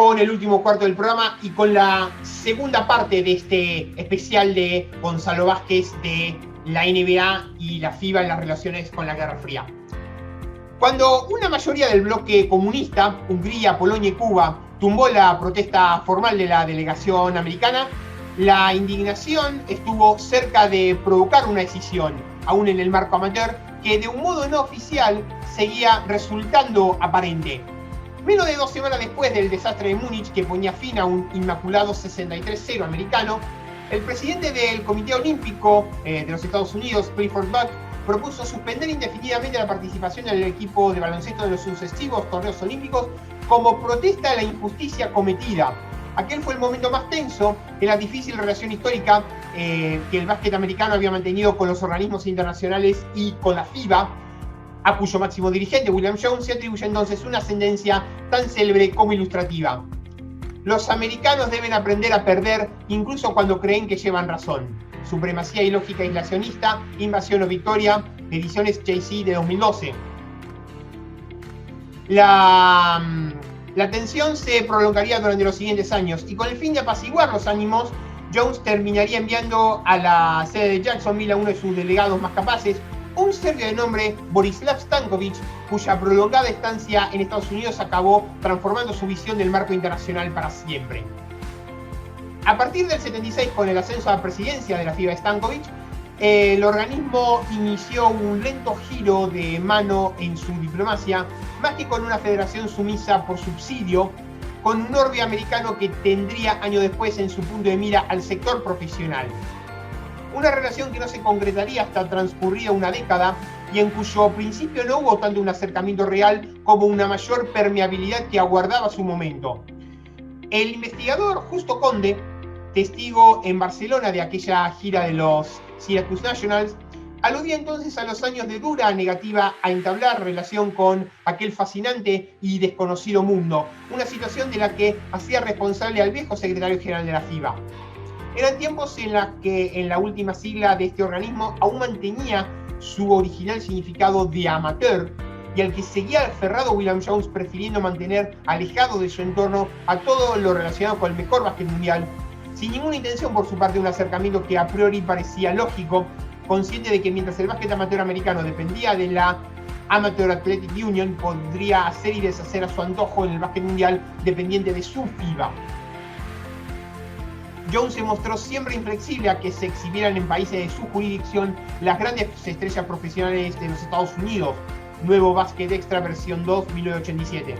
con el último cuarto del programa y con la segunda parte de este especial de Gonzalo Vázquez de la NBA y la FIBA en las relaciones con la Guerra Fría. Cuando una mayoría del bloque comunista, Hungría, Polonia y Cuba, tumbó la protesta formal de la delegación americana, la indignación estuvo cerca de provocar una decisión, aún en el marco amateur, que de un modo no oficial seguía resultando aparente. Menos de 2 semanas después del desastre de Múnich, que ponía fin a un inmaculado 63-0 americano, el presidente del Comité Olímpico de los Estados Unidos, Clifford Buck, propuso suspender indefinidamente la participación del equipo de baloncesto de los sucesivos torneos olímpicos como protesta a la injusticia cometida. Aquel fue el momento más tenso en la difícil relación histórica que el básquet americano había mantenido con los organismos internacionales y con la FIBA, a cuyo máximo dirigente, William Jones, se atribuye entonces una ascendencia tan célebre como ilustrativa. Los americanos deben aprender a perder incluso cuando creen que llevan razón. Supremacía y lógica aislacionista, invasión o victoria, ediciones JC de 2012. La tensión se prolongaría durante los siguientes años y con el fin de apaciguar los ánimos, Jones terminaría enviando a la sede de Jacksonville a uno de sus delegados más capaces, un serbio de nombre Borislav Stankovic, cuya prolongada estancia en Estados Unidos acabó transformando su visión del marco internacional para siempre. A partir del 76, con el ascenso a la presidencia de la FIBA de Stankovic, el organismo inició un lento giro de mano en su diplomacia, más que con una federación sumisa por subsidio, con un orbe americano que tendría años después en su punto de mira al sector profesional. Una relación que no se concretaría hasta transcurrida una década y en cuyo principio no hubo tanto un acercamiento real como una mayor permeabilidad que aguardaba su momento. El investigador Justo Conde, testigo en Barcelona de aquella gira de los Syracuse Nationals, aludía entonces a los años de dura negativa a entablar relación con aquel fascinante y desconocido mundo, una situación de la que hacía responsable al viejo secretario general de la FIBA. Eran tiempos en los que en la última sigla de este organismo aún mantenía su original significado de amateur y al que seguía aferrado William Jones, prefiriendo mantener alejado de su entorno a todo lo relacionado con el mejor básquet mundial, sin ninguna intención por su parte de un acercamiento que a priori parecía lógico, consciente de que mientras el básquet amateur americano dependía de la Amateur Athletic Union, podría hacer y deshacer a su antojo en el básquet mundial dependiente de su FIBA. Jones se mostró siempre inflexible a que se exhibieran en países de su jurisdicción las grandes estrellas profesionales de los Estados Unidos. Nuevo Básquet Extra versión 2, 1987.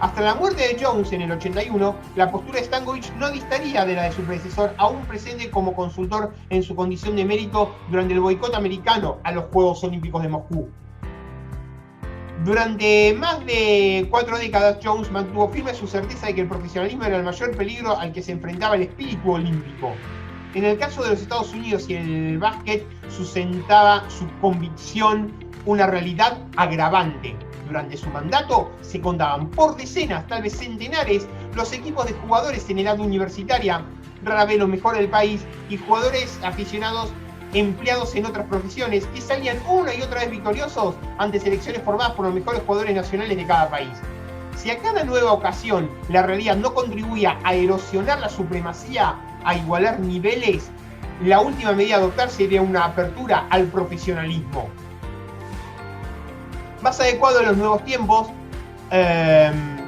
Hasta la muerte de Jones en el 81, la postura de Stankovic no distaría de la de su predecesor, aún presente como consultor en su condición de mérito durante el boicot americano a los Juegos Olímpicos de Moscú. Durante más de 4 décadas, Jones mantuvo firme su certeza de que el profesionalismo era el mayor peligro al que se enfrentaba el espíritu olímpico. En el caso de los Estados Unidos y el básquet, sustentaba su convicción una realidad agravante. Durante su mandato se contaban por decenas, tal vez centenares, los equipos de jugadores en edad universitaria, rara vez los mejores del país, y jugadores aficionados empleados en otras profesiones que salían una y otra vez victoriosos ante selecciones formadas por los mejores jugadores nacionales de cada país. Si a cada nueva ocasión la realidad no contribuía a erosionar la supremacía, a igualar niveles, la última medida a adoptar sería una apertura al profesionalismo. Más adecuado a los nuevos tiempos,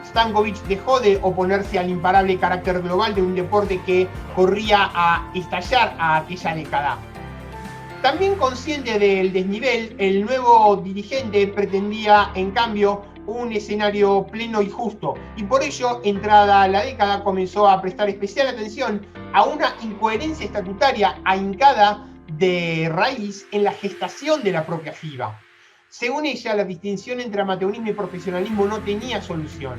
Stankovic dejó de oponerse al imparable carácter global de un deporte que corría a estallar a aquella década. También consciente del desnivel, el nuevo dirigente pretendía, en cambio, un escenario pleno y justo, y por ello, entrada la década, comenzó a prestar especial atención a una incoherencia estatutaria ahincada de raíz en la gestación de la propia FIBA. Según ella, la distinción entre amateurismo y profesionalismo no tenía solución.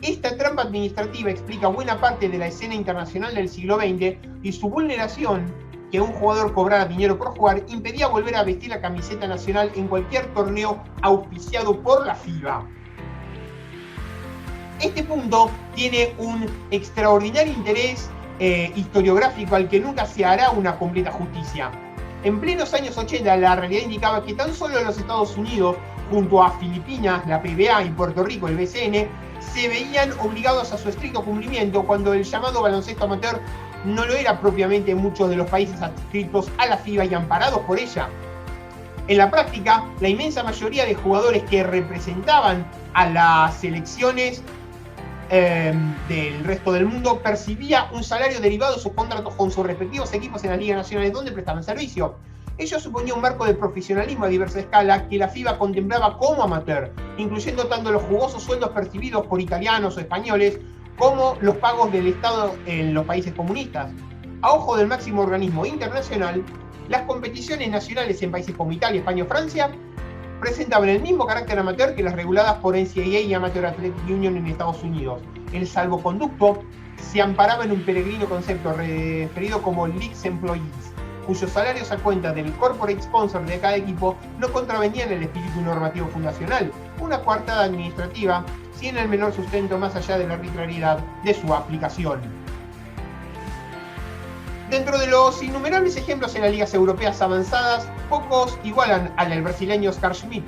Esta trampa administrativa explica buena parte de la escena internacional del siglo XX y su vulneración, que un jugador cobrara dinero por jugar, impedía volver a vestir la camiseta nacional en cualquier torneo auspiciado por la FIBA. Este punto tiene un extraordinario interés historiográfico al que nunca se hará una completa justicia. En plenos años 80, la realidad indicaba que tan solo los Estados Unidos, junto a Filipinas, la PBA y Puerto Rico, el BCN, se veían obligados a su estricto cumplimiento, cuando el llamado baloncesto amateur no lo era propiamente en muchos de los países adscritos a la FIBA y amparados por ella. En la práctica, la inmensa mayoría de jugadores que representaban a las selecciones del resto del mundo percibía un salario derivado de sus contratos con sus respectivos equipos en las ligas nacionales donde prestaban servicio. Ello suponía un marco de profesionalismo a diversa escala que la FIBA contemplaba como amateur, incluyendo tanto los jugosos sueldos percibidos por italianos o españoles como los pagos del Estado en los países comunistas. A ojo del máximo organismo internacional, las competiciones nacionales en países como Italia, España o Francia presentaban el mismo carácter amateur que las reguladas por NCAA y Amateur Athletic Union en Estados Unidos. El salvoconducto se amparaba en un peregrino concepto referido como Leagues Employees, cuyos salarios a cuenta del corporate sponsor de cada equipo no contravenían el espíritu normativo fundacional, una coartada administrativa sin el menor sustento más allá de la arbitrariedad de su aplicación. Dentro de los innumerables ejemplos en las ligas europeas avanzadas, pocos igualan al del brasileño Oscar Schmidt.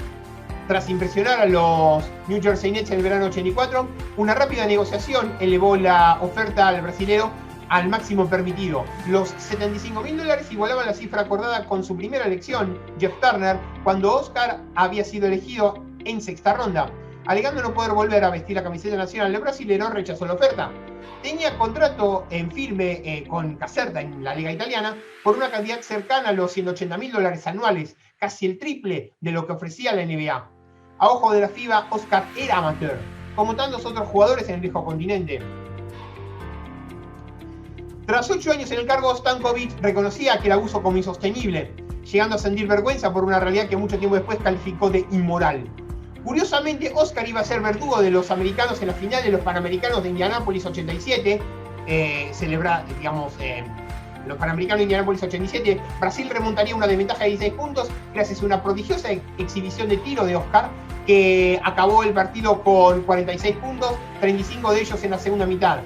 Tras impresionar a los New Jersey Nets en el verano 84, una rápida negociación elevó la oferta al brasilero al máximo permitido. Los $75.000 igualaban la cifra acordada con su primera elección, Jeff Turner, cuando Oscar había sido elegido en sexta ronda. Alegando no poder volver a vestir la camiseta nacional, el brasilero rechazó la oferta. Tenía contrato en firme con Caserta en la liga italiana por una cantidad cercana a los $180.000 anuales, casi el triple de lo que ofrecía la NBA. A ojo de la FIBA, Oscar era amateur, como tantos otros jugadores en el viejo continente. Tras 8 años en el cargo, Stankovic reconocía aquel abuso como insostenible, llegando a sentir vergüenza por una realidad que mucho tiempo después calificó de inmoral. Curiosamente, Oscar iba a ser verdugo de los americanos en la final de los Panamericanos de Indianápolis 87, los Panamericanos de Indianápolis 87, Brasil remontaría una desventaja de 16 puntos gracias a una prodigiosa exhibición de tiro de Oscar, que acabó el partido con 46 puntos, 35 de ellos en la segunda mitad.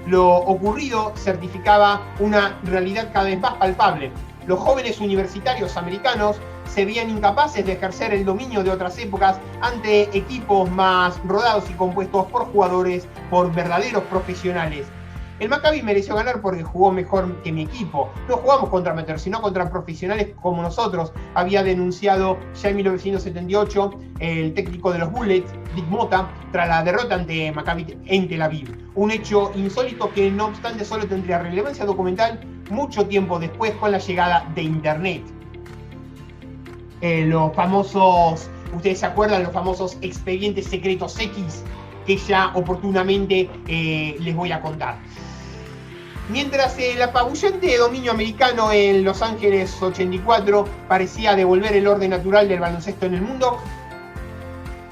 Lo ocurrido certificaba una realidad cada vez más palpable. Los jóvenes universitarios americanos se veían incapaces de ejercer el dominio de otras épocas ante equipos más rodados y compuestos por jugadores, por verdaderos profesionales. El Maccabi mereció ganar porque jugó mejor que mi equipo. No jugamos contra amateurs, sino contra profesionales como nosotros, había denunciado ya en 1978 el técnico de los Bullets, Dick Motta, tras la derrota ante Maccabi en Tel Aviv. Un hecho insólito que no obstante solo tendría relevancia documental mucho tiempo después con la llegada de Internet. Los famosos, ustedes se acuerdan, los famosos expedientes secretos X, que ya oportunamente les voy a contar. Mientras el apabullante dominio americano en Los Ángeles 84 parecía devolver el orden natural del baloncesto en el mundo,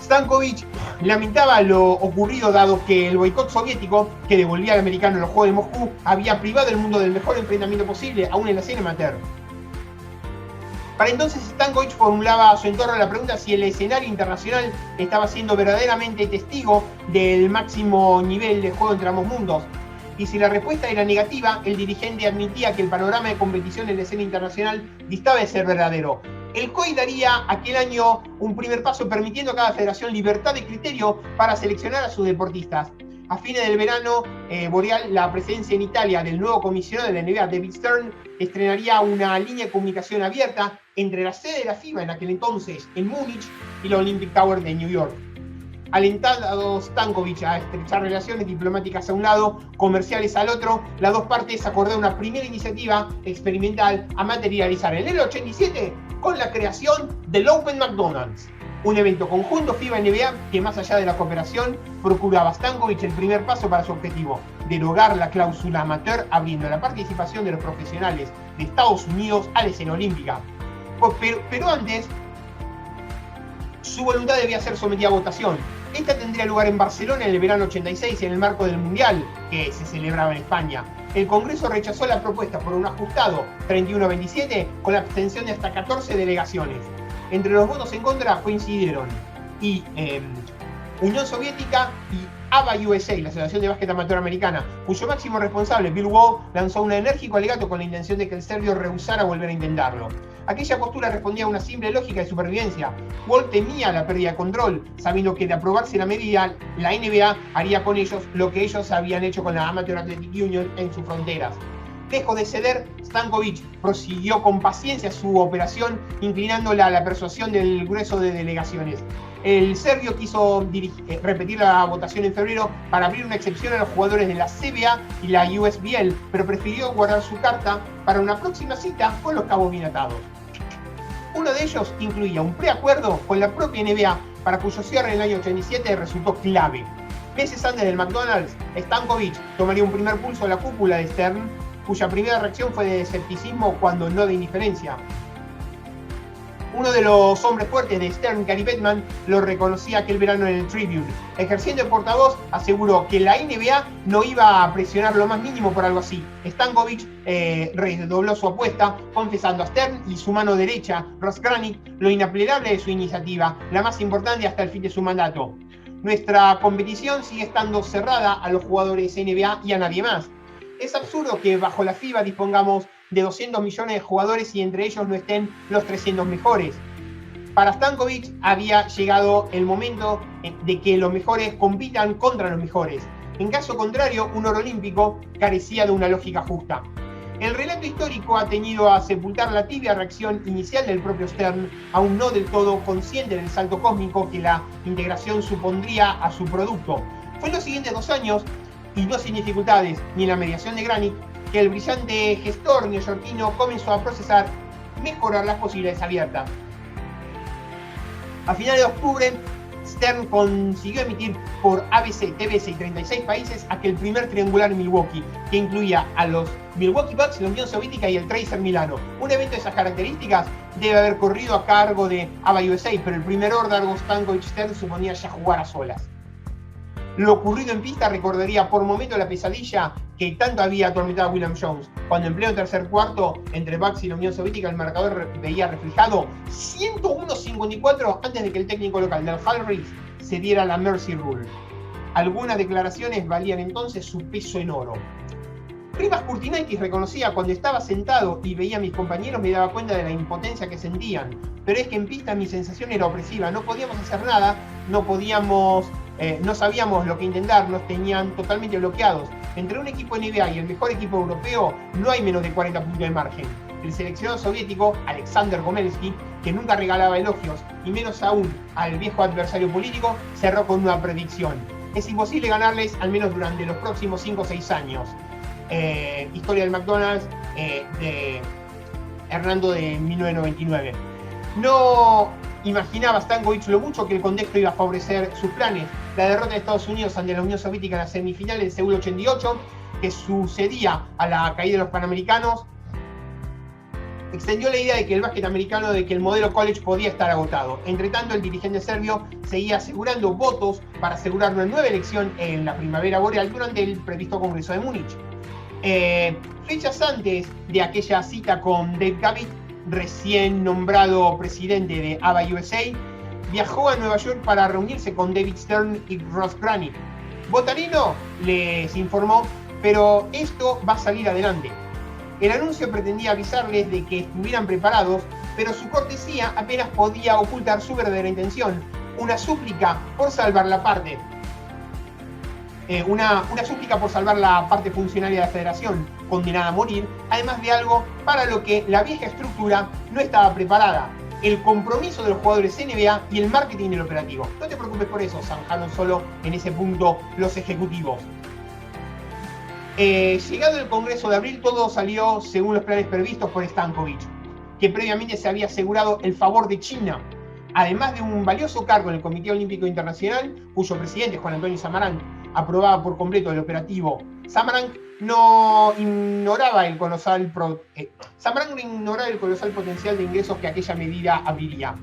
Stankovic lamentaba lo ocurrido, dado que el boicot soviético que devolvía al americano en los Juegos de Moscú había privado al mundo del mejor enfrentamiento posible, aún en la escena amateur. Para entonces Stankovic formulaba a su entorno la pregunta si el escenario internacional estaba siendo verdaderamente testigo del máximo nivel de juego entre ambos mundos. Y si la respuesta era negativa, el dirigente admitía que el panorama de competición en la escena internacional distaba de ser verdadero. El COI daría aquel año un primer paso permitiendo a cada federación libertad de criterio para seleccionar a sus deportistas. A fines del verano boreal, la presencia en Italia del nuevo comisionado de la NBA, David Stern, estrenaría una línea de comunicación abierta entre la sede de la FIBA en aquel entonces en Múnich y la Olympic Tower de New York. Alentado Stankovic a estrechar relaciones diplomáticas a un lado, comerciales al otro, las dos partes acordaron una primera iniciativa experimental a materializar en el 87 con la creación del Open McDonald's, un evento conjunto FIBA-NBA que, más allá de la cooperación, procuraba Stankovic el primer paso para su objetivo: derogar la cláusula amateur, abriendo la participación de los profesionales de Estados Unidos a la escena olímpica. Pero antes, su voluntad debía ser sometida a votación. Esta tendría lugar en Barcelona en el verano 86, en el marco del Mundial que se celebraba en España. El Congreso rechazó la propuesta por un ajustado 31-27, con la abstención de hasta 14 delegaciones. Entre los votos en contra coincidieron Unión Soviética y ABA USA, la Asociación de Básquet Amateur Americana, cuyo máximo responsable, Bill Wall, lanzó un enérgico alegato con la intención de que el serbio rehusara volver a intentarlo. Aquella postura respondía a una simple lógica de supervivencia. Wall temía la pérdida de control, sabiendo que de aprobarse la medida, la NBA haría con ellos lo que ellos habían hecho con la Amateur Athletic Union en sus fronteras. Lejos de ceder, Stankovic prosiguió con paciencia su operación, inclinándola a la persuasión del grueso de delegaciones. El serbio quiso repetir la votación en febrero para abrir una excepción a los jugadores de la CBA y la USBL, pero prefirió guardar su carta para una próxima cita con los cabos bien atados. Uno de ellos incluía un preacuerdo con la propia NBA, para cuyo cierre en el año 87 resultó clave. Meses antes del McDonald's, Stankovic tomaría un primer pulso a la cúpula de Stern, cuya primera reacción fue de escepticismo cuando no de indiferencia. Uno de los hombres fuertes de Stern, Gary Bettman, lo reconocía aquel verano en el Tribune. Ejerciendo de portavoz, aseguró que la NBA no iba a presionar lo más mínimo por algo así. Stankovic redobló su apuesta, confesando a Stern y su mano derecha, Ross Granick, lo inapelable de su iniciativa, la más importante hasta el fin de su mandato. Nuestra competición sigue estando cerrada a los jugadores NBA y a nadie más. Es absurdo que bajo la FIBA dispongamos de 200 millones de jugadores y entre ellos no estén los 300 mejores. Para Stankovic había llegado el momento de que los mejores compitan contra los mejores. En caso contrario, un oro olímpico carecía de una lógica justa. El relato histórico ha tenido a sepultar la tibia reacción inicial del propio Stern, aún no del todo consciente del salto cósmico que la integración supondría a su producto. Fue en los siguientes 2 años, y no sin dificultades, ni en la mediación de Granick, que el brillante gestor neoyorquino comenzó a procesar mejorar las posibilidades abiertas. A finales de octubre, Stern consiguió emitir por ABC, TBS y 36 países aquel primer triangular en Milwaukee, que incluía a los Milwaukee Bucks, la Unión Soviética y el Tracer Milano. Un evento de esas características debe haber corrido a cargo de ABA USA, pero el primer órdago Stankovic-Stern suponía ya jugar a solas. Lo ocurrido en pista recordaría por momento la pesadilla que tanto había atormentado a William Jones, cuando en pleno tercer cuarto, entre Bucks y la Unión Soviética, el marcador veía reflejado 101-54 antes de que el técnico local del Hal Riggs se diera la Mercy Rule. Algunas declaraciones valían entonces su peso en oro. Rimas Kurtinaitis reconocía: cuando estaba sentado y veía a mis compañeros me daba cuenta de la impotencia que sentían, pero es que en pista mi sensación era opresiva, no podíamos hacer nada, no sabíamos lo que intentar, nos tenían totalmente bloqueados. Entre un equipo NBA y el mejor equipo europeo no hay menos de 40 puntos de margen. El seleccionado soviético, Alexander Gomelsky, que nunca regalaba elogios, y menos aún al viejo adversario político, cerró con una predicción: es imposible ganarles al menos durante los próximos 5 o 6 años. Historia del McDonald's de Hernando de 1999. No imaginaba Stankovic lo mucho que el contexto iba a favorecer sus planes. La derrota de Estados Unidos ante la Unión Soviética en la semifinal del Seúl 88, que sucedía a la caída de los Panamericanos, extendió la idea de que el básquet americano, de que el modelo college podía estar agotado. Entre tanto, el dirigente serbio seguía asegurando votos para asegurar una nueva elección en la primavera boreal durante el previsto Congreso de Múnich. Fechas antes de aquella cita con Dave Gavitt, recién nombrado presidente de ABA USA, viajó a Nueva York para reunirse con David Stern y Ross Granick. Botarino les informó: pero esto va a salir adelante. El anuncio pretendía avisarles de que estuvieran preparados, pero su cortesía apenas podía ocultar su verdadera intención: una súplica por salvar la parte. Una súplica por salvar la parte funcionaria de la federación, condenada a morir, además de algo para lo que la vieja estructura no estaba preparada: el compromiso de los jugadores NBA y el marketing del operativo. No te preocupes por eso, zanjaron solo en ese punto los ejecutivos. Llegado el Congreso de abril, todo salió según los planes previstos por Stankovic, que previamente se había asegurado el favor de China, además de un valioso cargo en el Comité Olímpico Internacional, cuyo presidente, Juan Antonio Samaranch, aprobaba por completo el operativo. Samaranch no ignoraba el colosal potencial de ingresos que aquella medida abriría.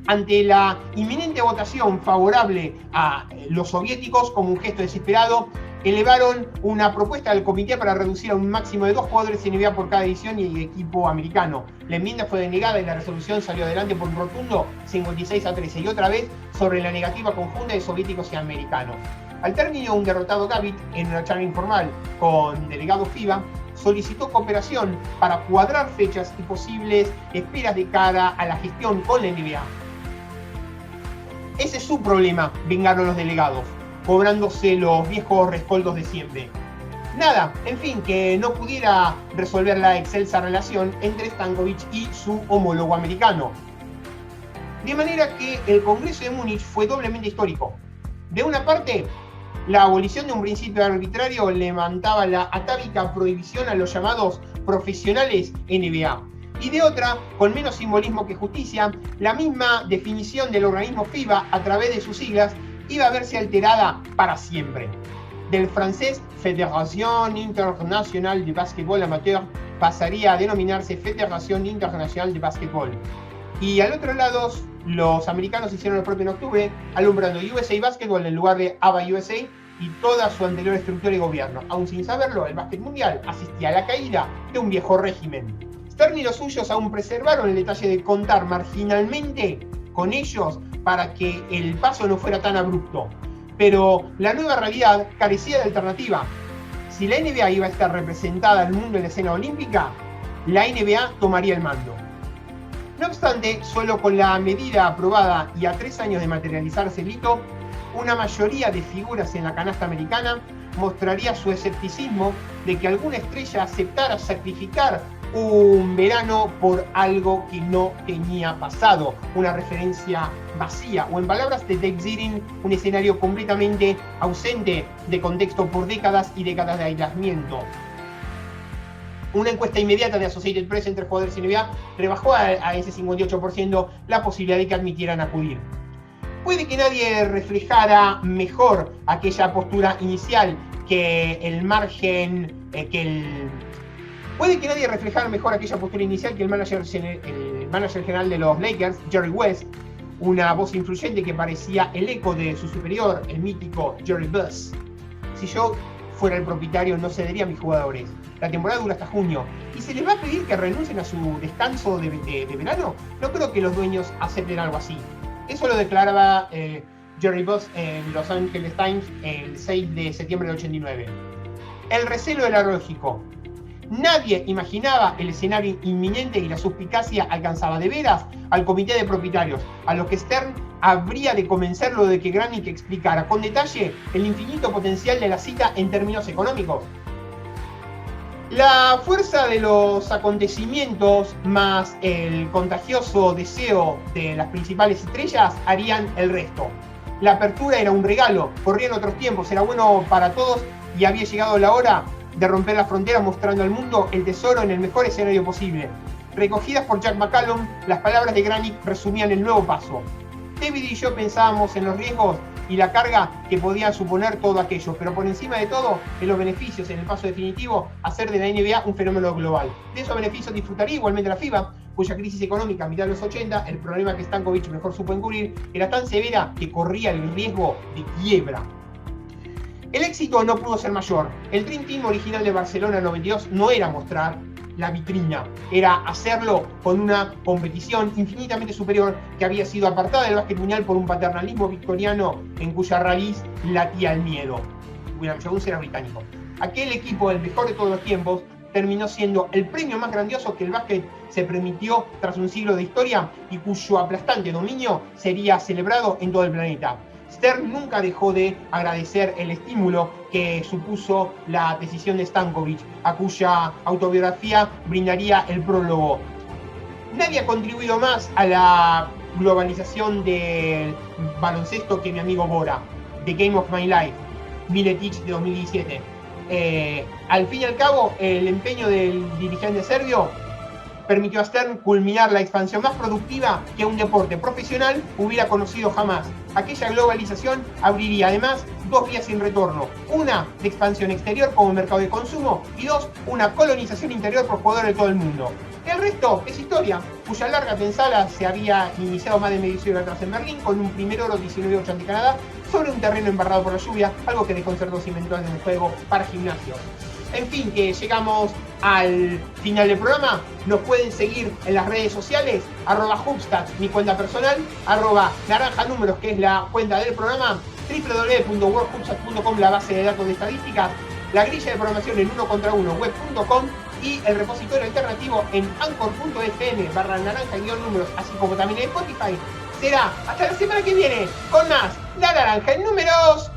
Ante la inminente votación favorable a los soviéticos, como un gesto desesperado, elevaron una propuesta del comité para reducir a un máximo de 2 jugadores NBA por cada edición y equipo americano. La enmienda fue denegada y la resolución salió adelante por un rotundo 56-13, y otra vez sobre la negativa conjunta de soviéticos y americanos. Al término, un derrotado Gavit, en una charla informal con delegados FIBA, solicitó cooperación para cuadrar fechas y posibles esperas de cara a la gestión con la NBA. Ese es su problema, vengaron los delegados, cobrándose los viejos rescoldos de siempre. Nada, en fin, que no pudiera resolver la excelsa relación entre Stankovic y su homólogo americano. De manera que el Congreso de Múnich fue doblemente histórico. De una parte, la abolición de un principio arbitrario levantaba la atávica prohibición a los llamados profesionales NBA. Y de otra, con menos simbolismo que justicia, la misma definición del organismo FIBA a través de sus siglas iba a verse alterada para siempre. Del francés Fédération Internationale de Basketball Amateur pasaría a denominarse Fédération Internationale de Basketball. Y al otro lado, los americanos hicieron lo propio en octubre, alumbrando USA Basketball en lugar de ABA USA y toda su anterior estructura y gobierno. Aún sin saberlo, el básquet mundial asistía a la caída de un viejo régimen. Stern y los suyos aún preservaron el detalle de contar marginalmente con ellos para que el paso no fuera tan abrupto. Pero la nueva realidad carecía de alternativa. Si la NBA iba a estar representada al mundo en la escena olímpica, la NBA tomaría el mando. No obstante, solo con la medida aprobada y a 3 años de materializarse el hito, una mayoría de figuras en la canasta americana mostraría su escepticismo de que alguna estrella aceptara sacrificar un verano por algo que no tenía pasado, una referencia vacía, o en palabras de Dave Zirin, un escenario completamente ausente de contexto por décadas y décadas de aislamiento. Una encuesta inmediata de Associated Press entre jugadores y NBA rebajó a ese 58% la posibilidad de que admitieran acudir. Puede que nadie reflejara mejor aquella postura inicial que el margen, Puede que nadie reflejara mejor aquella postura inicial que el manager general de los Lakers, Jerry West, una voz influyente que parecía el eco de su superior, el mítico Jerry Buss. Si yo fuera el propietario, no cedería a mis jugadores. La temporada dura hasta junio. ¿Y se les va a pedir que renuncien a su descanso de verano? No creo que los dueños acepten algo así. Eso lo declaraba Jerry Buss en Los Angeles Times el 6 de septiembre del 89. El recelo era lógico. Nadie imaginaba el escenario inminente y la suspicacia alcanzaba de veras al comité de propietarios, a lo que Stern habría de convencerlo de que Granick explicara con detalle el infinito potencial de la cita en términos económicos. La fuerza de los acontecimientos más el contagioso deseo de las principales estrellas harían el resto. La apertura era un regalo, corrían otros tiempos, era bueno para todos y había llegado la hora de romper la frontera mostrando al mundo el tesoro en el mejor escenario posible. Recogidas por Jack McCallum, las palabras de Granick resumían el nuevo paso. David y yo pensábamos en los riesgos y la carga que podía suponer todo aquello, pero por encima de todo, en los beneficios en el paso definitivo, hacer de la NBA un fenómeno global. De esos beneficios disfrutaría igualmente la FIBA, cuya crisis económica a mitad de los 80, el problema que Stankovic mejor supo encubrir, era tan severa que corría el riesgo de quiebra. El éxito no pudo ser mayor. El Dream Team original de Barcelona 92 no era mostrar la vitrina, era hacerlo con una competición infinitamente superior que había sido apartada del básquet mundial por un paternalismo victoriano en cuya raíz latía el miedo. William Jones era británico. Aquel equipo, el mejor de todos los tiempos, terminó siendo el premio más grandioso que el básquet se permitió tras un siglo de historia y cuyo aplastante dominio sería celebrado en todo el planeta. Stern nunca dejó de agradecer el estímulo que supuso la decisión de Stankovic, a cuya autobiografía brindaría el prólogo. Nadie ha contribuido más a la globalización del baloncesto que mi amigo Bora, The Game of My Life, Miletic de 2017. Al fin y al cabo, el empeño del dirigente serbio permitió a Stern culminar la expansión más productiva que un deporte profesional hubiera conocido jamás. Aquella globalización abriría además 2 vías sin retorno. Una de expansión exterior como mercado de consumo y 2, una colonización interior por jugadores de todo el mundo. El resto es historia, cuya larga pensada se había iniciado más de medio siglo atrás en Berlín con un primer oro 19-8 ante Canadá sobre un terreno embarrado por la lluvia, algo que desconcertó se inventó en un juego para gimnasios. En fin, que llegamos al final del programa. Nos pueden seguir en las redes sociales, @Hubstats, mi cuenta personal, @NaranjaNúmeros, que es la cuenta del programa, www.worldcupchat.com, la base de datos de estadísticas, la grilla de programación en 1contra1 web.com y el repositorio alternativo en anchor.fm/naranja-números, así como también en Spotify. Será hasta la semana que viene con más La Naranja en Números.